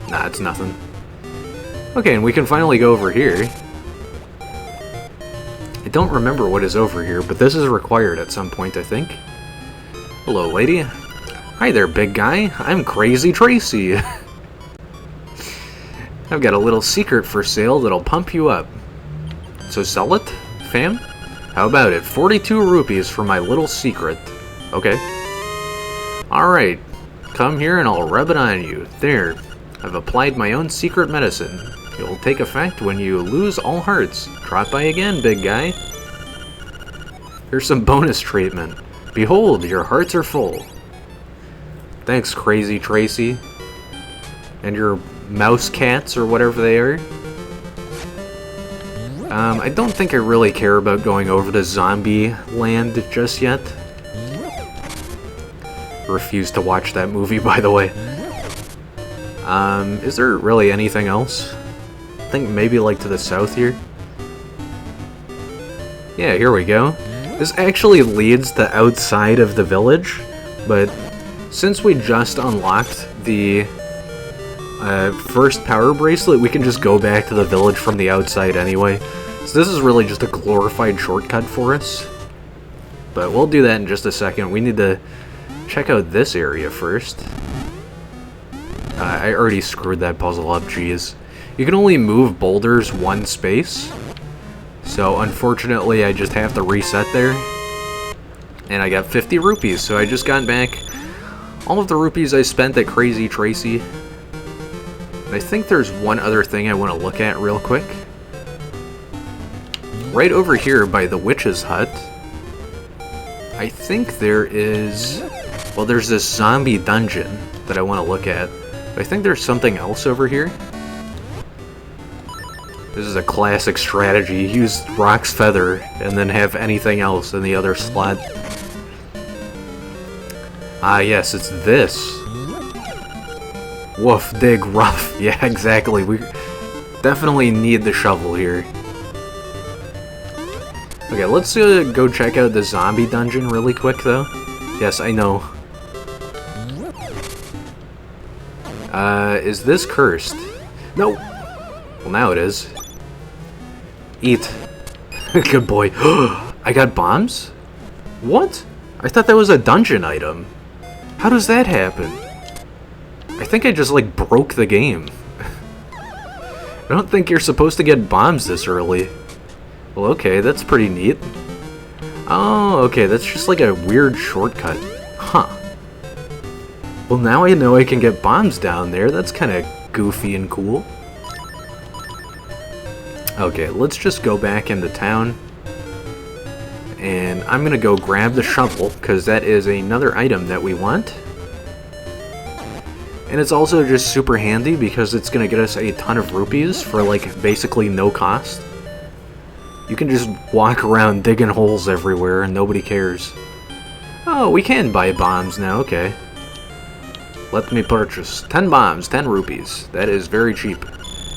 Nah, it's nothing. Okay, and we can finally go over here. I don't remember what is over here, but this is required at some point, I think. Hello, lady. Hi there, big guy. I'm Crazy Tracy. I've got a little secret for sale that'll pump you up. So sell it, fam? How about it? 42 rupees for my little secret. Okay. Alright. Come here and I'll rub it on you. There. I've applied my own secret medicine. It will take effect when you lose all hearts. Drop by again, big guy. Here's some bonus treatment. Behold, your hearts are full. Thanks, Crazy Tracy. And your mouse cats, or whatever they are. I don't think I really care about going over to Zombie Land just yet. Refuse to watch that movie, by the way. Is there really anything else? I think maybe like to the south here. Yeah, here we go. This actually leads to outside of the village, but since we just unlocked the first power bracelet, we can just go back to the village from the outside anyway. So this is really just a glorified shortcut for us. But we'll do that in just a second. We need to check out this area first. I already screwed that puzzle up, jeez. You can only move boulders 1 space. So unfortunately I just have to reset there. And I got 50 rupees, so I just got back all of the rupees I spent at Crazy Tracy. I think there's one other thing I want to look at real quick. Right over here by the witch's hut, I think there is... well, there's this zombie dungeon that I want to look at. But I think there's something else over here. This is a classic strategy. Use Rock's Feather and then have anything else in the other slot. Ah, yes, it's this. Woof, dig, rough. Yeah, exactly. We definitely need the shovel here. Okay, let's go check out the zombie dungeon really quick, though. Yes, I know. Is this cursed? No! Well, now it is. Eat. Good boy. I got bombs? What? I thought that was a dungeon item. How does that happen? I think I just, like, broke the game. I don't think you're supposed to get bombs this early. Well, okay, that's pretty neat. Oh, okay, that's just like a weird shortcut. Huh. Well, now I know I can get bombs down there. That's kind of goofy and cool. Okay, let's just go back into town. And I'm going to go grab the shovel, because that is another item that we want. And it's also just super handy, because it's going to get us a ton of rupees for, like, basically no cost. You can just walk around digging holes everywhere and nobody cares. Oh, we can buy bombs now, okay. Let me purchase 10 bombs, 10 rupees. That is very cheap.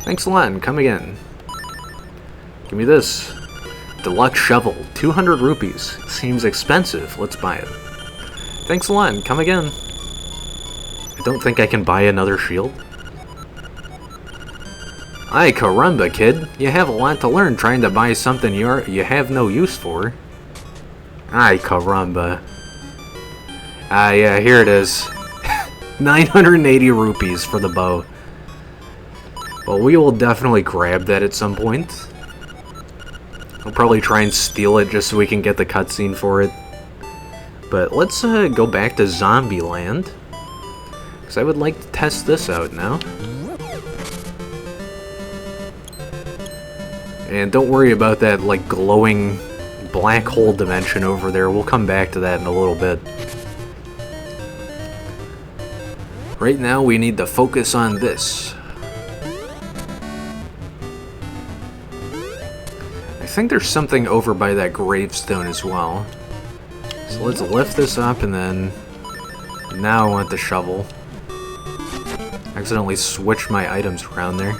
Thanks a lot and come again. Give me this. Deluxe shovel, 200 rupees. Seems expensive, let's buy it. Thanks a lot and come again. I don't think I can buy another shield. Ay caramba, kid. You have a lot to learn trying to buy something you have no use for. Ay caramba. Ah, yeah, here it is. 980 rupees for the bow. Well, we will definitely grab that at some point. I'll probably try and steal it just so we can get the cutscene for it. But let's go back to Zombie Land, because I would like to test this out now. And don't worry about that, like, glowing black hole dimension over there. We'll come back to that in a little bit. Right now, we need to focus on this. I think there's something over by that gravestone as well. So let's lift this up, and then... Now I want the shovel. Accidentally switched my items around there.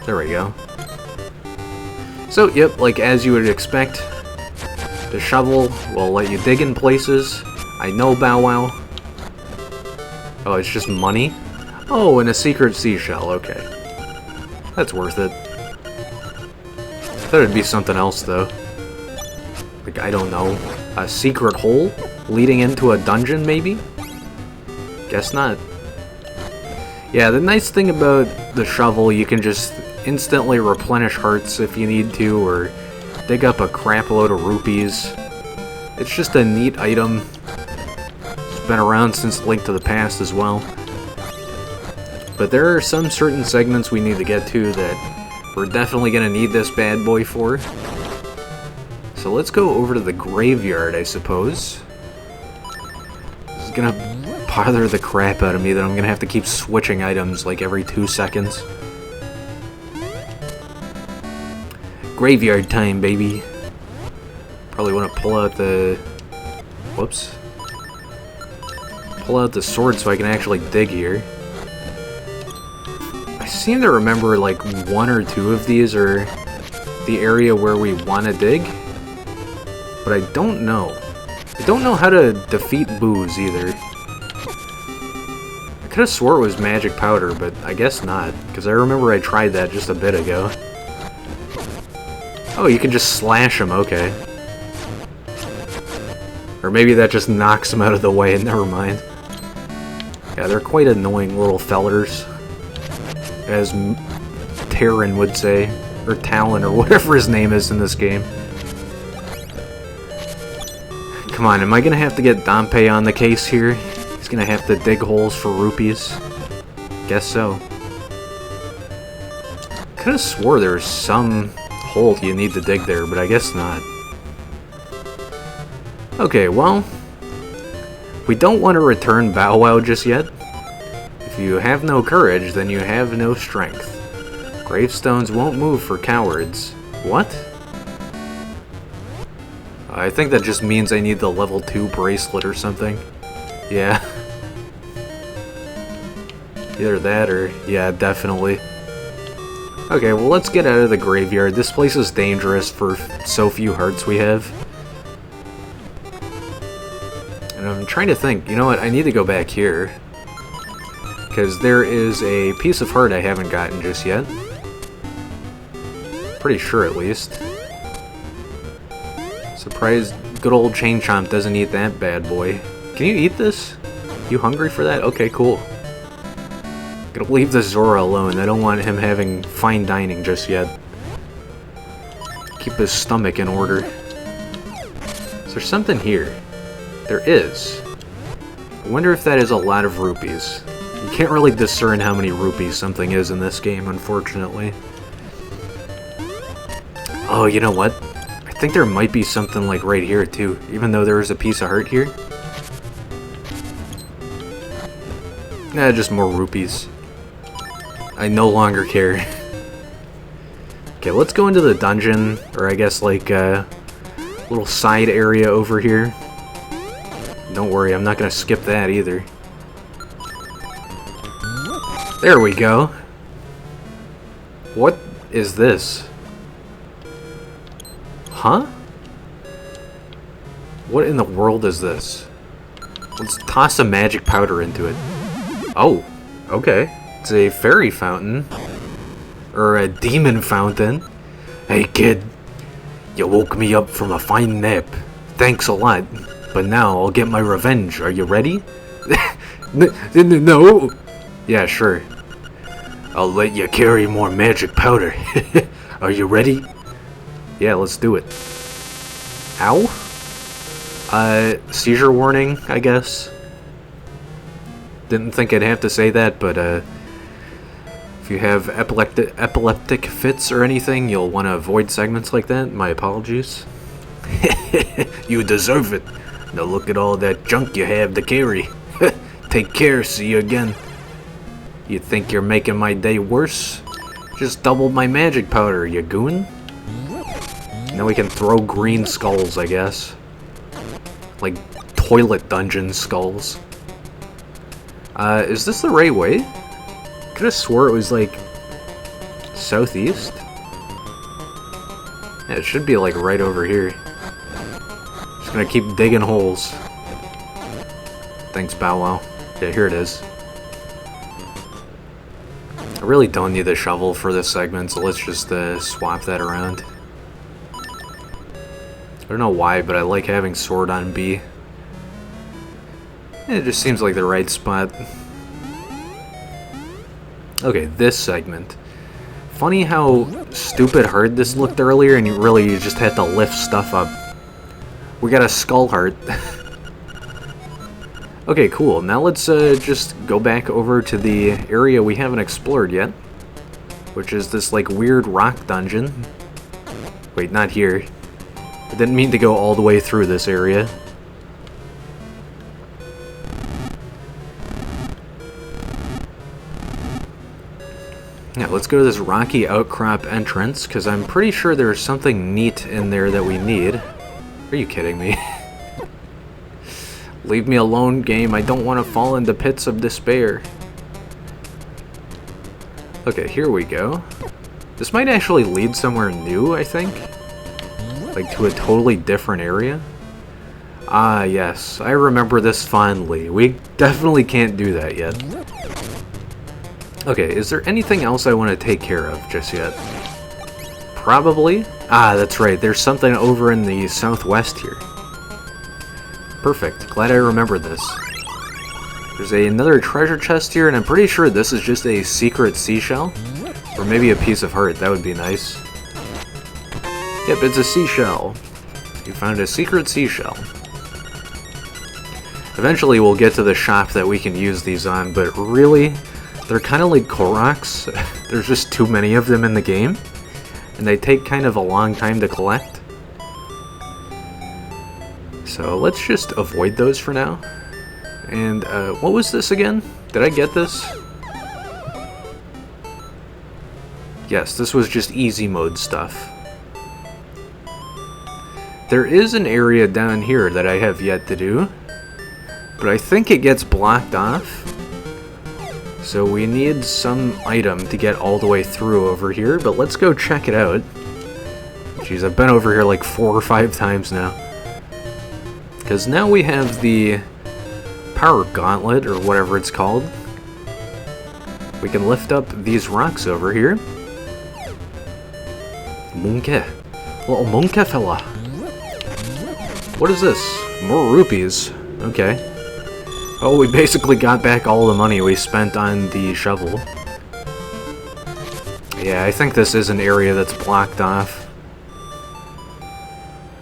There we go. So, yep, like as you would expect, the shovel will let you dig in places. I know, Bow Wow. Oh, it's just money? Oh, and a secret seashell, okay. That's worth it. I thought it'd be something else, though. Like, I don't know. A secret hole? Leading into a dungeon, maybe? Guess not. Yeah, the nice thing about the shovel, you can just instantly replenish hearts if you need to, or dig up a crap load of rupees. It's just a neat item. It's been around since Link to the Past as well. But there are some certain segments we need to get to that we're definitely going to need this bad boy for. So let's go over to the graveyard, I suppose. This is going to bother the crap out of me that I'm going to have to keep switching items like every 2 seconds. Graveyard time, baby. Probably want to pull out the... Whoops. Pull out the sword so I can actually dig here. I seem to remember like 1 or 2 of these are the area where we want to dig. But I don't know. I don't know how to defeat boos either. I could have swore it was magic powder, but I guess not. Because I remember I tried that just a bit ago. Oh, you can just slash them, okay. Or maybe that just knocks them out of the way, never mind. Yeah, they're quite annoying little fellers. As Terran would say. Or Talon, or whatever his name is in this game. Come on, am I gonna have to get Dampé on the case here? He's gonna have to dig holes for rupees. Guess so. Could have swore there was some hole you need to dig there, but I guess not. Okay, well, we don't want to return Bow Wow just yet. If you have no courage, then you have no strength. Gravestones won't move for cowards. What? I think that just means I need the level 2 bracelet or something. Yeah. Either that or... yeah, definitely. Okay, well let's get out of the graveyard. This place is dangerous for so few hearts we have. And I'm trying to think, you know what, I need to go back here. Because there is a piece of heart I haven't gotten just yet. Pretty sure at least. Surprised good old Chain Chomp doesn't eat that bad boy. Can you eat this? You hungry for that? Okay, cool. Gonna leave the Zora alone. I don't want him having fine dining just yet. Keep his stomach in order. Is there something here? There is. I wonder if that is a lot of rupees. You can't really discern how many rupees something is in this game, unfortunately. Oh, you know what? I think there might be something like right here too, even though there is a piece of heart here. Nah, just more rupees. I no longer care. Okay, let's go into the dungeon, or I guess like a little side area over here. Don't worry, I'm not gonna skip that either. There we go. What is this? Huh? What in the world is this? Let's toss some magic powder into it. Oh, okay. It's a fairy fountain. Or a demon fountain. Hey kid, you woke me up from a fine nap. Thanks a lot. But now I'll get my revenge. Are you ready? No! Yeah, sure. I'll let you carry more magic powder. Are you ready? Yeah, let's do it. Ow? Seizure warning, I guess. Didn't think I'd have to say that, but, if you have epileptic fits or anything, you'll want to avoid segments like that. My apologies. You deserve it. Now look at all that junk you have to carry. Take care, see you again. You think you're making my day worse? Just doubled my magic powder, you goon. Now we can throw green skulls, I guess. Like toilet dungeon skulls. Is this the right way? Could have swore it was like southeast. Yeah, it should be like right over here. Just gonna keep digging holes. Thanks, Bow Wow. Yeah, here it is. I really don't need the shovel for this segment, so let's just swap that around. I don't know why, but I like having sword on B. It just seems like the right spot. Okay, this segment. Funny how stupid hard this looked earlier, and you just had to lift stuff up. We got a skull heart. Okay, cool. Now let's just go back over to the area we haven't explored yet, which is this like weird rock dungeon. Wait, not here. I didn't mean to go all the way through this area. Yeah, let's go to this rocky outcrop entrance, because I'm pretty sure there's something neat in there that we need. Are you kidding me? Leave me alone, game. I don't want to fall into pits of despair. Okay, here we go. This might actually lead somewhere new, I think. Like to a totally different area. Ah, yes. I remember this fondly. We definitely can't do that yet. Okay, is there anything else I want to take care of just yet? Probably. Ah, that's right. There's something over in the southwest here. Perfect. Glad I remembered this. There's another treasure chest here, and I'm pretty sure this is just a secret seashell. Or maybe a piece of heart. That would be nice. Yep, it's a seashell. You found a secret seashell. Eventually we'll get to the shop that we can use these on, but really, they're kind of like Koroks. There's just too many of them in the game, and they take kind of a long time to collect. So let's just avoid those for now. And what was this again? Did I get this? Yes, this was just easy mode stuff. There is an area down here that I have yet to do, but I think it gets blocked off. So we need some item to get all the way through over here, but let's go check it out. Jeez, I've been over here like 4 or 5 times now. Because now we have the power gauntlet, or whatever it's called. We can lift up these rocks over here. Monkey. Little monkey fella. What is this? More rupees. Okay. Oh, we basically got back all the money we spent on the shovel. Yeah, I think this is an area that's blocked off.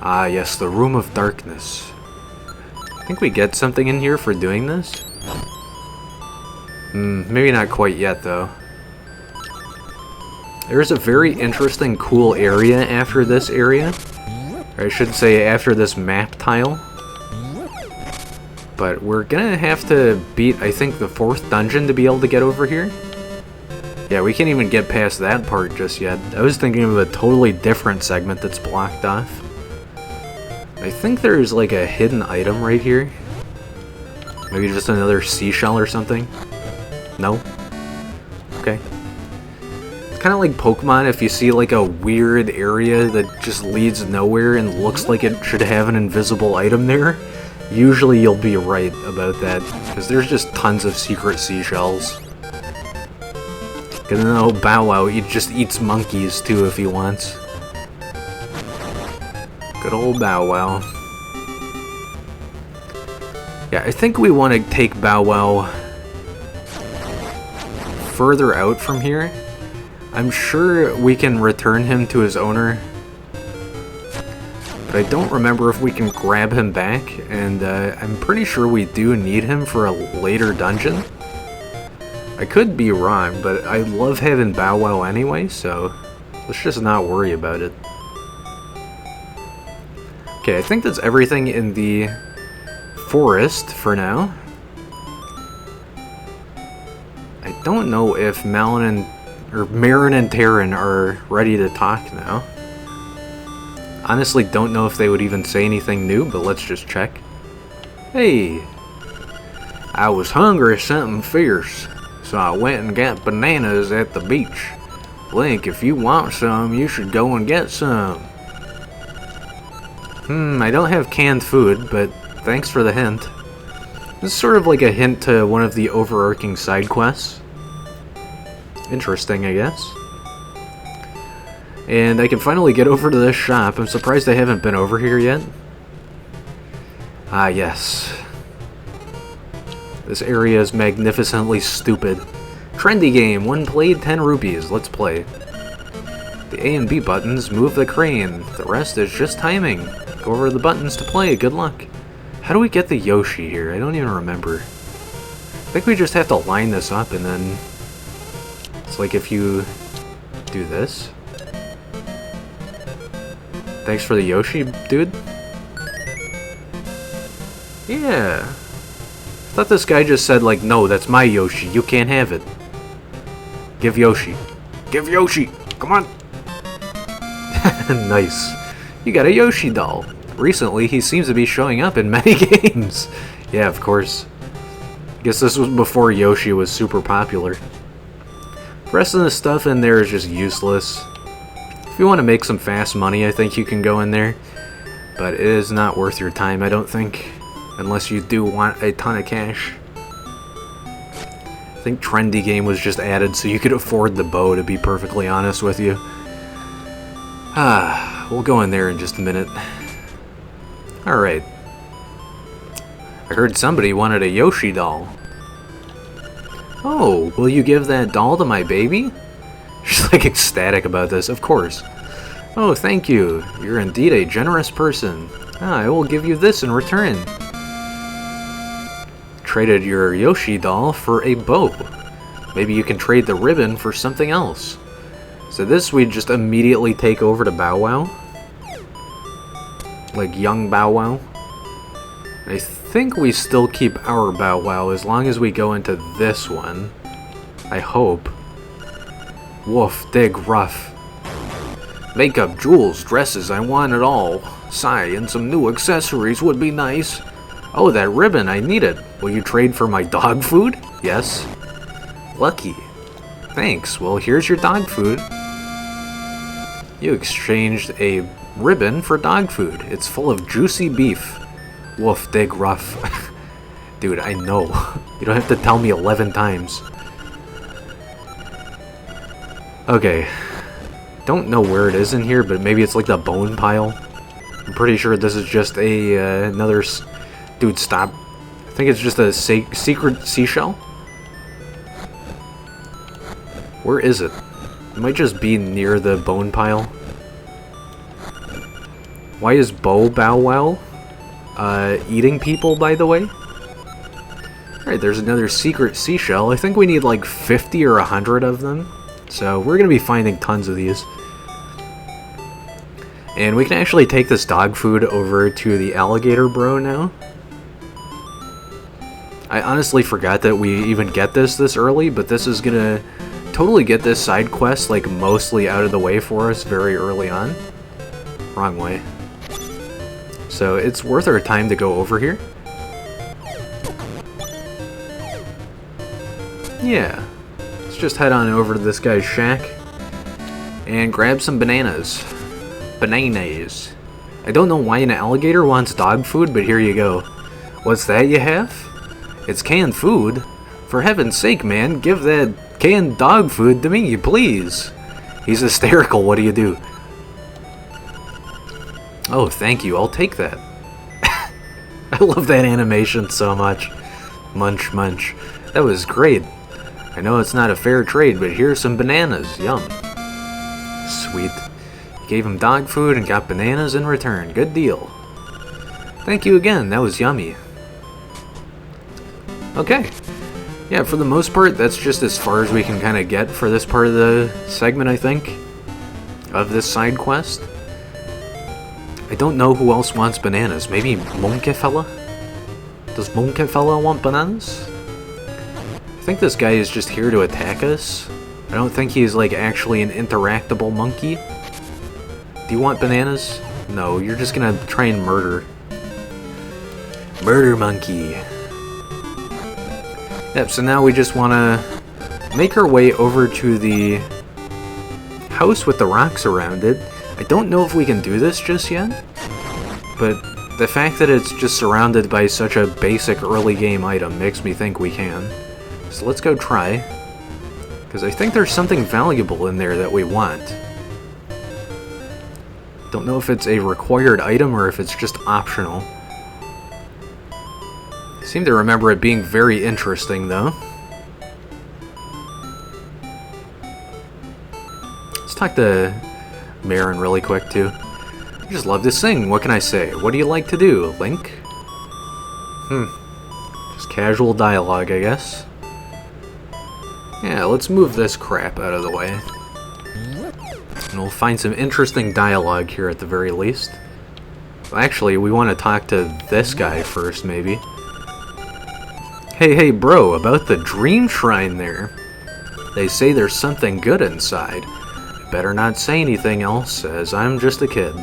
Ah, yes, the Room of Darkness. I think we get something in here for doing this? Maybe not quite yet, though. There's a very interesting, cool area after this area. Or I should say, after this map tile. But we're gonna have to beat, I think, the 4th dungeon to be able to get over here. Yeah, we can't even get past that part just yet. I was thinking of a totally different segment that's blocked off. I think there's like a hidden item right here. Maybe just another seashell or something. No? Okay. It's kind of like Pokemon. If you see like a weird area that just leads nowhere and looks like it should have an invisible item there, usually you'll be right about that, because there's just tons of secret seashells. Because no, Bow Wow, he just eats monkeys too if he wants. Good old Bow Wow. Yeah, I think we want to take Bow Wow further out from here. I'm sure we can return him to his owner, but I don't remember if we can grab him back, and I'm pretty sure we do need him for a later dungeon. I could be wrong, but I love having Bow Wow anyway, so let's just not worry about it. Okay, I think that's everything in the forest for now. I don't know if Marin and Terran are ready to talk now. Honestly, don't know if they would even say anything new, but let's just check. Hey, I was hungry something fierce, so I went and got bananas at the beach. Link, if you want some, you should go and get some. I don't have canned food, but thanks for the hint. This is sort of like a hint to one of the overarching side quests. Interesting, I guess. And I can finally get over to this shop. I'm surprised I haven't been over here yet. Ah, yes. This area is magnificently stupid. Trendy game, 1 played, 10 rupees. Let's play. The A and B buttons move the crane. The rest is just timing. Go over the buttons to play. Good luck. How do we get the Yoshi here? I don't even remember. I think we just have to line this up and then... It's like if you do this. Thanks for the Yoshi, dude. Yeah. I thought this guy just said, like, no, that's my Yoshi. You can't have it. Give Yoshi. Give Yoshi! Come on! Nice. You got a Yoshi doll. Recently, he seems to be showing up in many games. Yeah, of course. Guess this was before Yoshi was super popular. The rest of the stuff in there is just useless. If you want to make some fast money, I think you can go in there. But it is not worth your time, I don't think. Unless you do want a ton of cash. I think Trendy Game was just added so you could afford the bow, to be perfectly honest with you. We'll go in there in just a minute. Alright. I heard somebody wanted a Yoshi doll. Oh, will you give that doll to my baby? She's like ecstatic about this, of course. Oh, thank you. You're indeed a generous person. I will give you this in return. Traded your Yoshi doll for a bow. Maybe you can trade the ribbon for something else. So this we just immediately take over to Bow Wow. Like young Bow Wow. I think we still keep our Bow Wow as long as we go into this one. I hope. Woof, dig, rough. Makeup, jewels, dresses, I want it all. Sigh, and some new accessories would be nice. Oh, that ribbon, I need it. Will you trade for my dog food? Yes. Lucky. Thanks, well here's your dog food. You exchanged a ribbon for dog food. It's full of juicy beef. Woof, dig, rough. Dude, I know. You don't have to tell me 11 times. Okay. Don't know where it is in here, but maybe it's like the bone pile. I'm pretty sure this is just a another... Dude, stop. I think it's just a secret seashell. Where is it? It might just be near the bone pile. Why is Bow Wow eating people, by the way? Alright, there's another secret seashell. I think we need like 50 or 100 of them. So we're going to be finding tons of these. And we can actually take this dog food over to the alligator bro now. I honestly forgot that we even get this early, but this is going to totally get this side quest like mostly out of the way for us very early on. Wrong way. So it's worth our time to go over here. Yeah. Let's just head on over to this guy's shack and grab some bananas. Bananas. I don't know why an alligator wants dog food, but here you go. What's that you have? It's canned food? For heaven's sake, man, give that canned dog food to me, please. He's hysterical, what do you do? Oh, thank you, I'll take that. I love that animation so much. Munch, munch. That was great. I know it's not a fair trade, but here's some bananas. Yum. Sweet. Gave him dog food and got bananas in return. Good deal. Thank you again. That was yummy. Okay. Yeah, for the most part, that's just as far as we can kind of get for this part of the segment, I think, of this side quest. I don't know who else wants bananas. Maybe Monkey Fella? Does Monkey Fella want bananas? I think this guy is just here to attack us. I don't think he's, like, actually an interactable monkey. Do you want bananas? No, you're just gonna try and murder. Murder monkey. Yep, so now we just want to make our way over to the house with the rocks around it. I don't know if we can do this just yet, but the fact that it's just surrounded by such a basic early game item makes me think we can. So let's go try, because I think there's something valuable in there that we want. Don't know if it's a required item or if it's just optional. I seem to remember it being very interesting, though. Let's talk to Marin really quick, too. I just love to sing. What can I say? What do you like to do, Link? Just casual dialogue, I guess. Yeah, let's move this crap out of the way. And we'll find some interesting dialogue here at the very least. Well, actually, we want to talk to this guy first, maybe. Hey, bro, about the dream shrine there. They say there's something good inside. Better not say anything else, as I'm just a kid.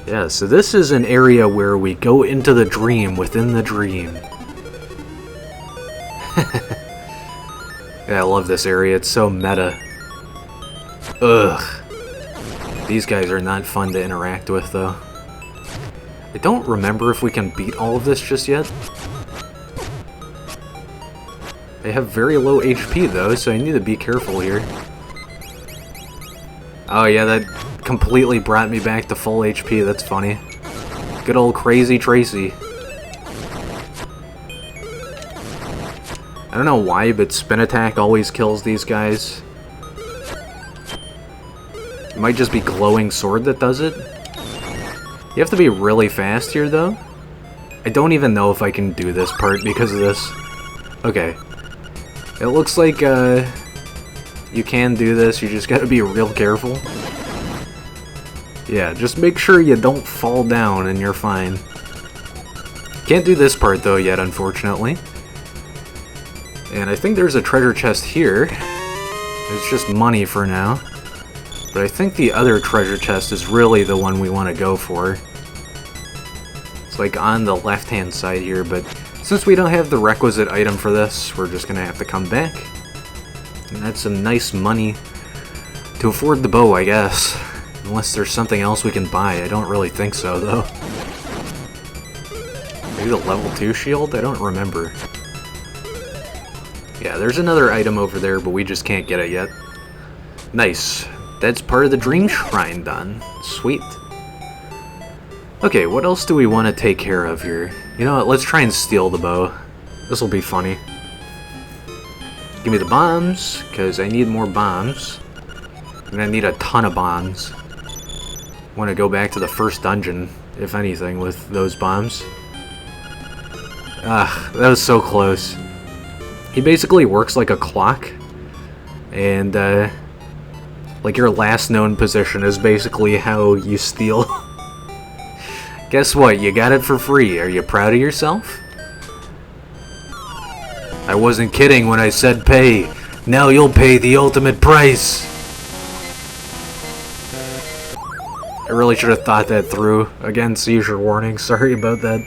Yeah, so this is an area where we go into the dream within the dream. Yeah, I love this area. It's so meta. Ugh. These guys are not fun to interact with, though. I don't remember if we can beat all of this just yet. They have very low HP, though, so I need to be careful here. Oh, yeah, that completely brought me back to full HP. That's funny. Good old Crazy Tracy. I don't know why, but Spin Attack always kills these guys. It might just be Glowing Sword that does it. You have to be really fast here, though. I don't even know if I can do this part because of this. Okay. It looks like, you can do this, you just gotta be real careful. Yeah, just make sure you don't fall down and you're fine. Can't do this part, though, yet, unfortunately. And I think there's a treasure chest here. It's just money for now. But I think the other treasure chest is really the one we want to go for. It's like on the left-hand side here, but since we don't have the requisite item for this, we're just going to have to come back. And that's some nice money to afford the bow, I guess. Unless there's something else we can buy. I don't really think so, though. Maybe the level 2 shield? I don't remember. Yeah, there's another item over there, but we just can't get it yet. Nice. That's part of the dream shrine done. Sweet. Okay, what else do we want to take care of here? You know what, let's try and steal the bow. This'll be funny. Give me the bombs, because I need more bombs. I'm gonna need a ton of bombs. I want to go back to the first dungeon, if anything, with those bombs. Ah, that was so close. He basically works like a clock, and like your last known position is basically how you steal. Guess what? You got it for free. Are you proud of yourself? I wasn't kidding when I said pay. Now you'll pay the ultimate price. I really should have thought that through. Again, seizure warning. Sorry about that.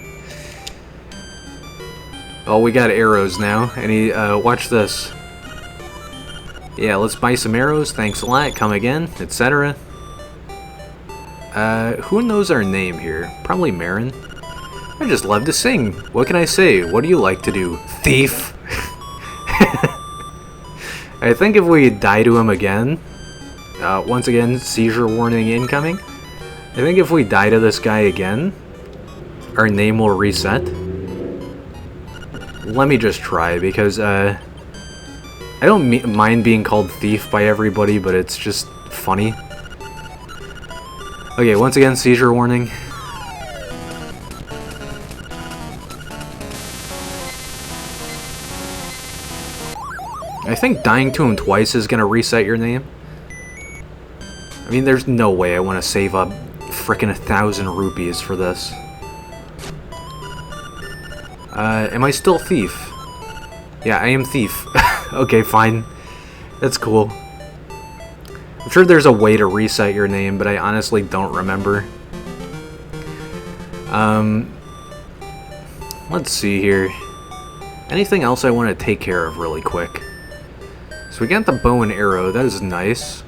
Oh, we got arrows now. And watch this. Yeah, let's buy some arrows. Thanks a lot. Come again, etc. Who knows our name here? Probably Marin. I just love to sing. What can I say? What do you like to do? Thief! I think if we die to him again, once again, seizure warning incoming. I think if we die to this guy again, our name will reset. Let me just try, because, I don't mind being called Thief by everybody, but it's just funny. Okay, once again, seizure warning. I think dying to him twice is gonna reset your name. I mean, there's no way I want to save up frickin' 1,000 rupees for this. Am I still Thief? Yeah, I am Thief. Okay, fine. That's cool. I'm sure there's a way to reset your name, but I honestly don't remember. Let's see here. Anything else I want to take care of really quick? So we got the bow and arrow. That is nice.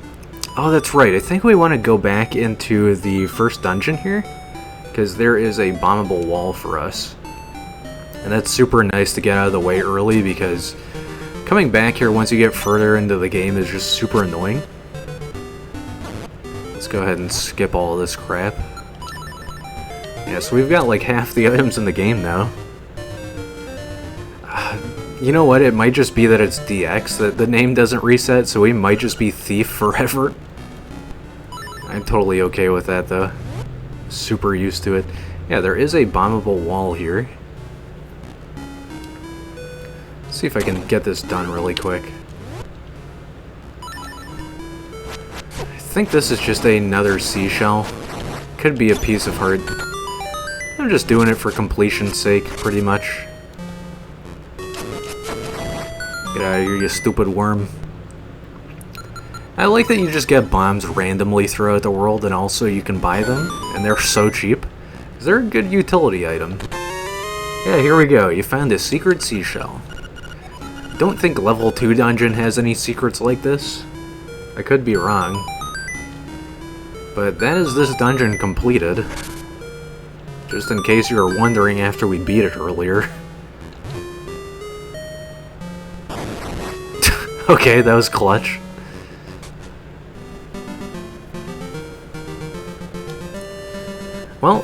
Oh, that's right. I think we want to go back into the first dungeon here, because there is a bombable wall for us. And that's super nice to get out of the way early, because coming back here once you get further into the game is just super annoying. Let's go ahead and skip all of this crap. Yeah, so we've got like half the items in the game now. You know what? It might just be that it's DX, that the name doesn't reset, so we might just be Thief forever. I'm totally okay with that, though. Super used to it. Yeah, there is a bombable wall here. Let's see if I can get this done really quick. I think this is just another seashell. Could be a piece of heart. I'm just doing it for completion's sake, pretty much. Get out of here, you stupid worm. I like that you just get bombs randomly throughout the world, and also you can buy them, and they're so cheap. They're a good utility item. Yeah, here we go. You found a secret seashell. Don't think level 2 dungeon has any secrets like this. I could be wrong. But that is this dungeon completed. Just in case you were wondering after we beat it earlier. Okay, that was clutch. Well,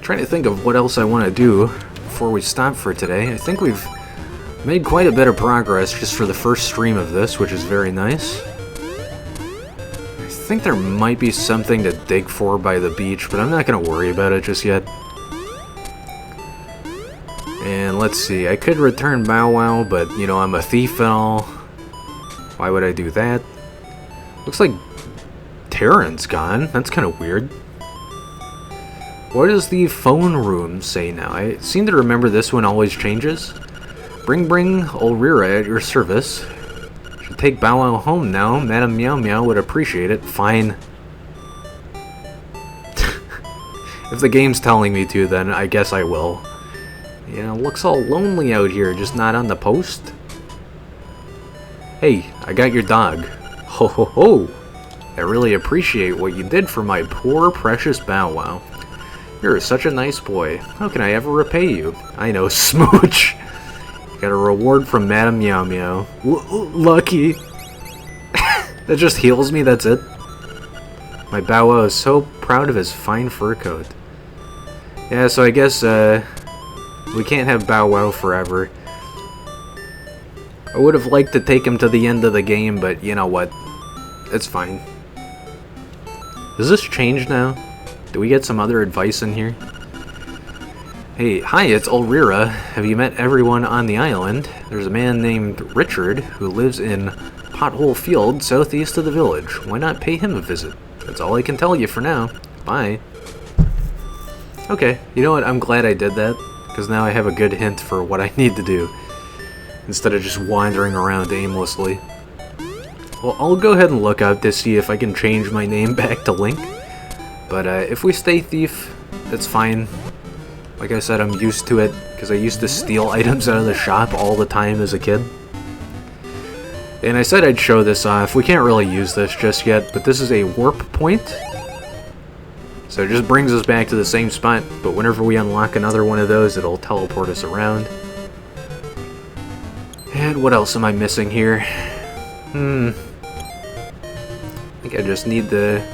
trying to think of what else I want to do before we stop for today. I think we've made quite a bit of progress just for the first stream of this, which is very nice. I think there might be something to dig for by the beach, but I'm not going to worry about it just yet. And let's see, I could return Bow Wow, but, you know, I'm a thief and all. Why would I do that? Looks like Terran's gone. That's kind of weird. What does the phone room say now? I seem to remember this one always changes. Bring Ulrira at your service. Should take Bow Wow home now. Madam Meow Meow would appreciate it. Fine. If the game's telling me to, then I guess I will. You know, looks all lonely out here, just not on the post. Hey, I got your dog. Ho ho ho! I really appreciate what you did for my poor precious Bow Wow. You're such a nice boy. How can I ever repay you? I know, smooch. Got a reward from Madam Meow Meow. Lucky. That just heals me, that's it. My Bow Wow is so proud of his fine fur coat. Yeah, so I guess, we can't have Bow Wow forever. I would have liked to take him to the end of the game, but you know what? It's fine. Does this change now? Do we get some other advice in here? Hey, hi, it's Ulrira. Have you met everyone on the island? There's a man named Richard who lives in Pothole Field, southeast of the village. Why not pay him a visit? That's all I can tell you for now. Bye. Okay, you know what? I'm glad I did that, because now I have a good hint for what I need to do, instead of just wandering around aimlessly. Well, I'll go ahead and look out to see if I can change my name back to Link. But if we stay Thief, that's fine. Like I said, I'm used to it, because I used to steal items out of the shop all the time as a kid. And I said I'd show this off. We can't really use this just yet, but this is a warp point. So it just brings us back to the same spot, but whenever we unlock another one of those, it'll teleport us around. And what else am I missing here? I think I just need to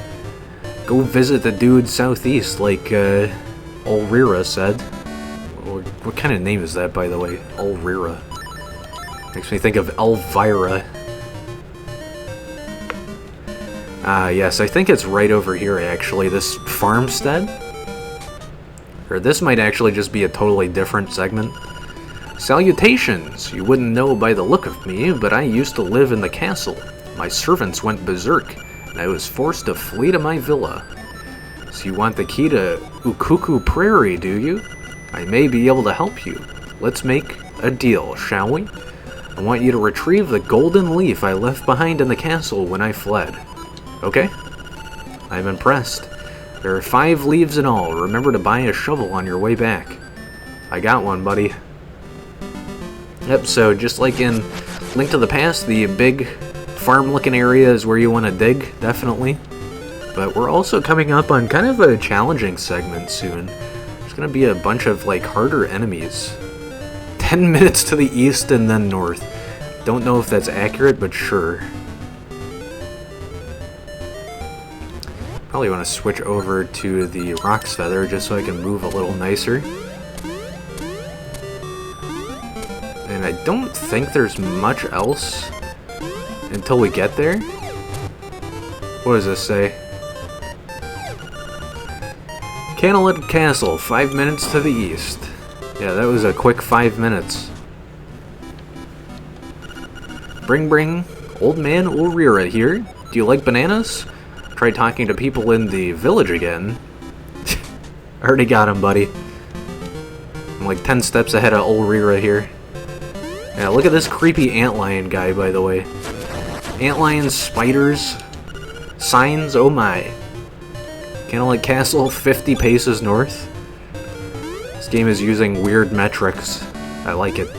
go visit the dude southeast, like Ulrira said. What kind of name is that, by the way? Ulrira. Makes me think of Elvira. Yes, I think it's right over here, actually, this farmstead. Or this might actually just be a totally different segment. Salutations! You wouldn't know by the look of me, but I used to live in the castle. My servants went berserk, and I was forced to flee to my villa. So you want the key to Ukuku Prairie, do you? I may be able to help you. Let's make a deal, shall we? I want you to retrieve the golden leaf I left behind in the castle when I fled. Okay? I'm impressed. There are 5 leaves in all. Remember to buy a shovel on your way back. I got one, buddy. Yep, so just like in Link to the Past, the big farm-looking area is where you want to dig, definitely. But we're also coming up on kind of a challenging segment soon. There's going to be a bunch of, like, harder enemies. 10 minutes to the east and then north. Don't know if that's accurate, but sure. Probably want to switch over to the Rock's Feather just so I can move a little nicer. And I don't think there's much else until we get there. What does this say? Canalit Castle, 5 minutes to the east. Yeah, that was a quick 5 minutes. Bring, old man Ulrira here. Do you like bananas? Try talking to people in the village again. Already got him, buddy. I'm like 10 steps ahead of Ulrira here. Yeah, look at this creepy antlion guy, by the way. Antlions, spiders, signs, oh my. Canalit Castle, 50 paces north. This game is using weird metrics. I like it.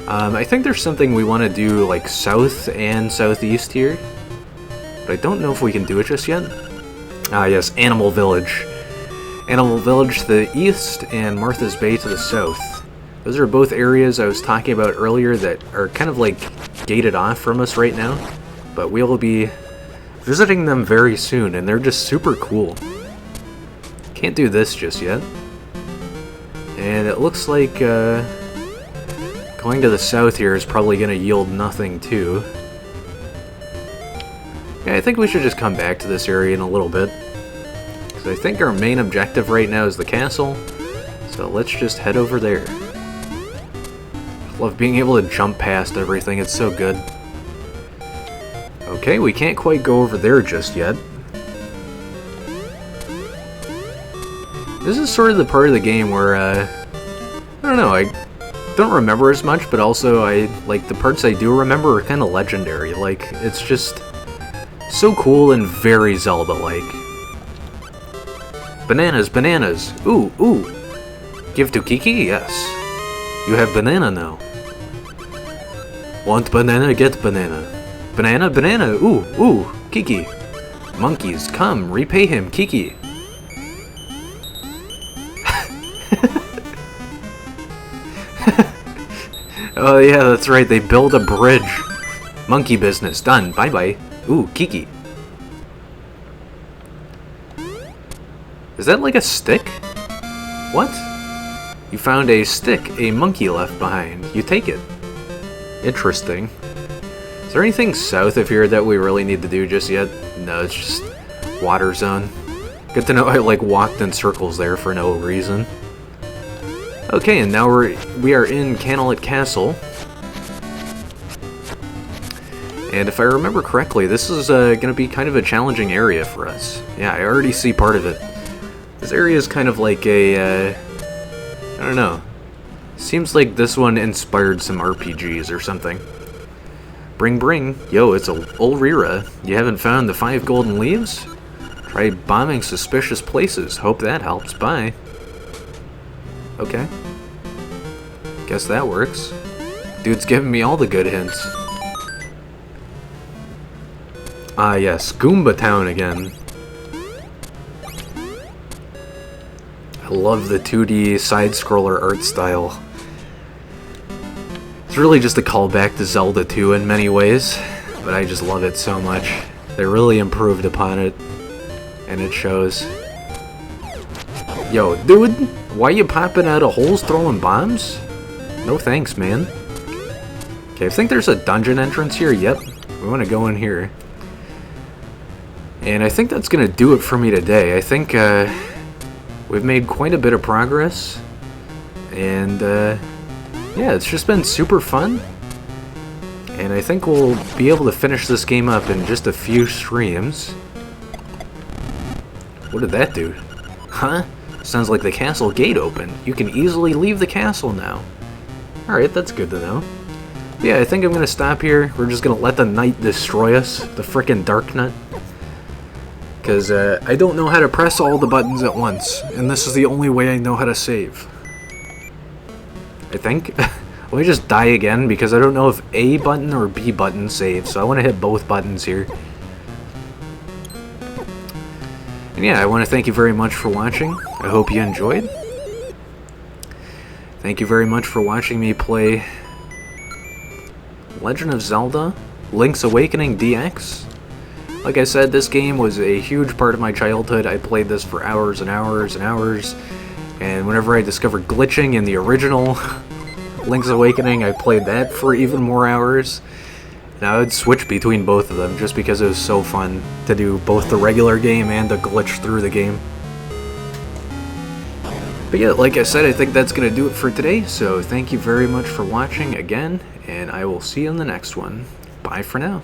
I think there's something we want to do like south and southeast here. But I don't know if we can do it just yet. Ah yes, Animal Village. Animal Village to the east and Martha's Bay to the south. Those are both areas I was talking about earlier that are kind of like gated off from us right now. But we will be visiting them very soon, and they're just super cool. Can't do this just yet. And it looks like going to the south here is probably going to yield nothing too. Yeah, I think we should just come back to this area in a little bit. Because I think our main objective right now is the castle. So let's just head over there. Love being able to jump past everything, it's so good. Okay, we can't quite go over there just yet. This is sort of the part of the game where, I don't know, I don't remember as much, but also like the parts I do remember are kind of legendary. Like, it's just so cool and very Zelda-like. Bananas, bananas. Ooh, ooh. Give to Kiki? Yes. You have banana now. Want banana, get banana. Banana, banana, ooh, ooh, Kiki. Monkeys, come, repay him, Kiki. Oh yeah, that's right, they build a bridge. Monkey business, done, bye-bye. Ooh, Kiki. Is that like a stick? What? You found a stick a monkey left behind. You take it. Interesting. Is there anything south of here that we really need to do just yet? No, it's just water zone. Good to know I like walked in circles there for no reason. Okay, and now we are in Canalit Castle. And if I remember correctly, this is going to be kind of a challenging area for us. Yeah, I already see part of it. This area is kind of like a, I don't know. Seems like this one inspired some RPGs or something. Bring. Yo, it's Ulrira. You haven't found the 5 golden leaves? Try bombing suspicious places. Hope that helps. Bye. Okay. Guess that works. Dude's giving me all the good hints. Ah yes, Goomba Town again. I love the 2D side-scroller art style. It's really just a callback to Zelda 2 in many ways, but I just love it so much. They really improved upon it, and it shows. Yo, dude, why you popping out of holes throwing bombs? No thanks, man. Okay, I think there's a dungeon entrance here. Yep, we want to go in here. And I think that's going to do it for me today. I think we've made quite a bit of progress. And yeah, it's just been super fun. And I think we'll be able to finish this game up in just a few streams. What did that do? Huh? Sounds like the castle gate opened. You can easily leave the castle now. Alright, that's good to know. Yeah, I think I'm gonna stop here. We're just gonna let the night destroy us. The frickin' dark nut. Because I don't know how to press all the buttons at once. And this is the only way I know how to save. I think. Let me just die again, because I don't know if A button or B button saves, so I want to hit both buttons here. And yeah, I want to thank you very much for watching. I hope you enjoyed. Thank you very much for watching me play Legend of Zelda Link's Awakening DX. Like I said, this game was a huge part of my childhood. I played this for hours and hours and hours, and whenever I discovered glitching in the original Link's Awakening, I played that for even more hours. And I would switch between both of them just because it was so fun to do both the regular game and the glitch through the game. But yeah, like I said, I think that's going to do it for today. So thank you very much for watching again, and I will see you in the next one. Bye for now.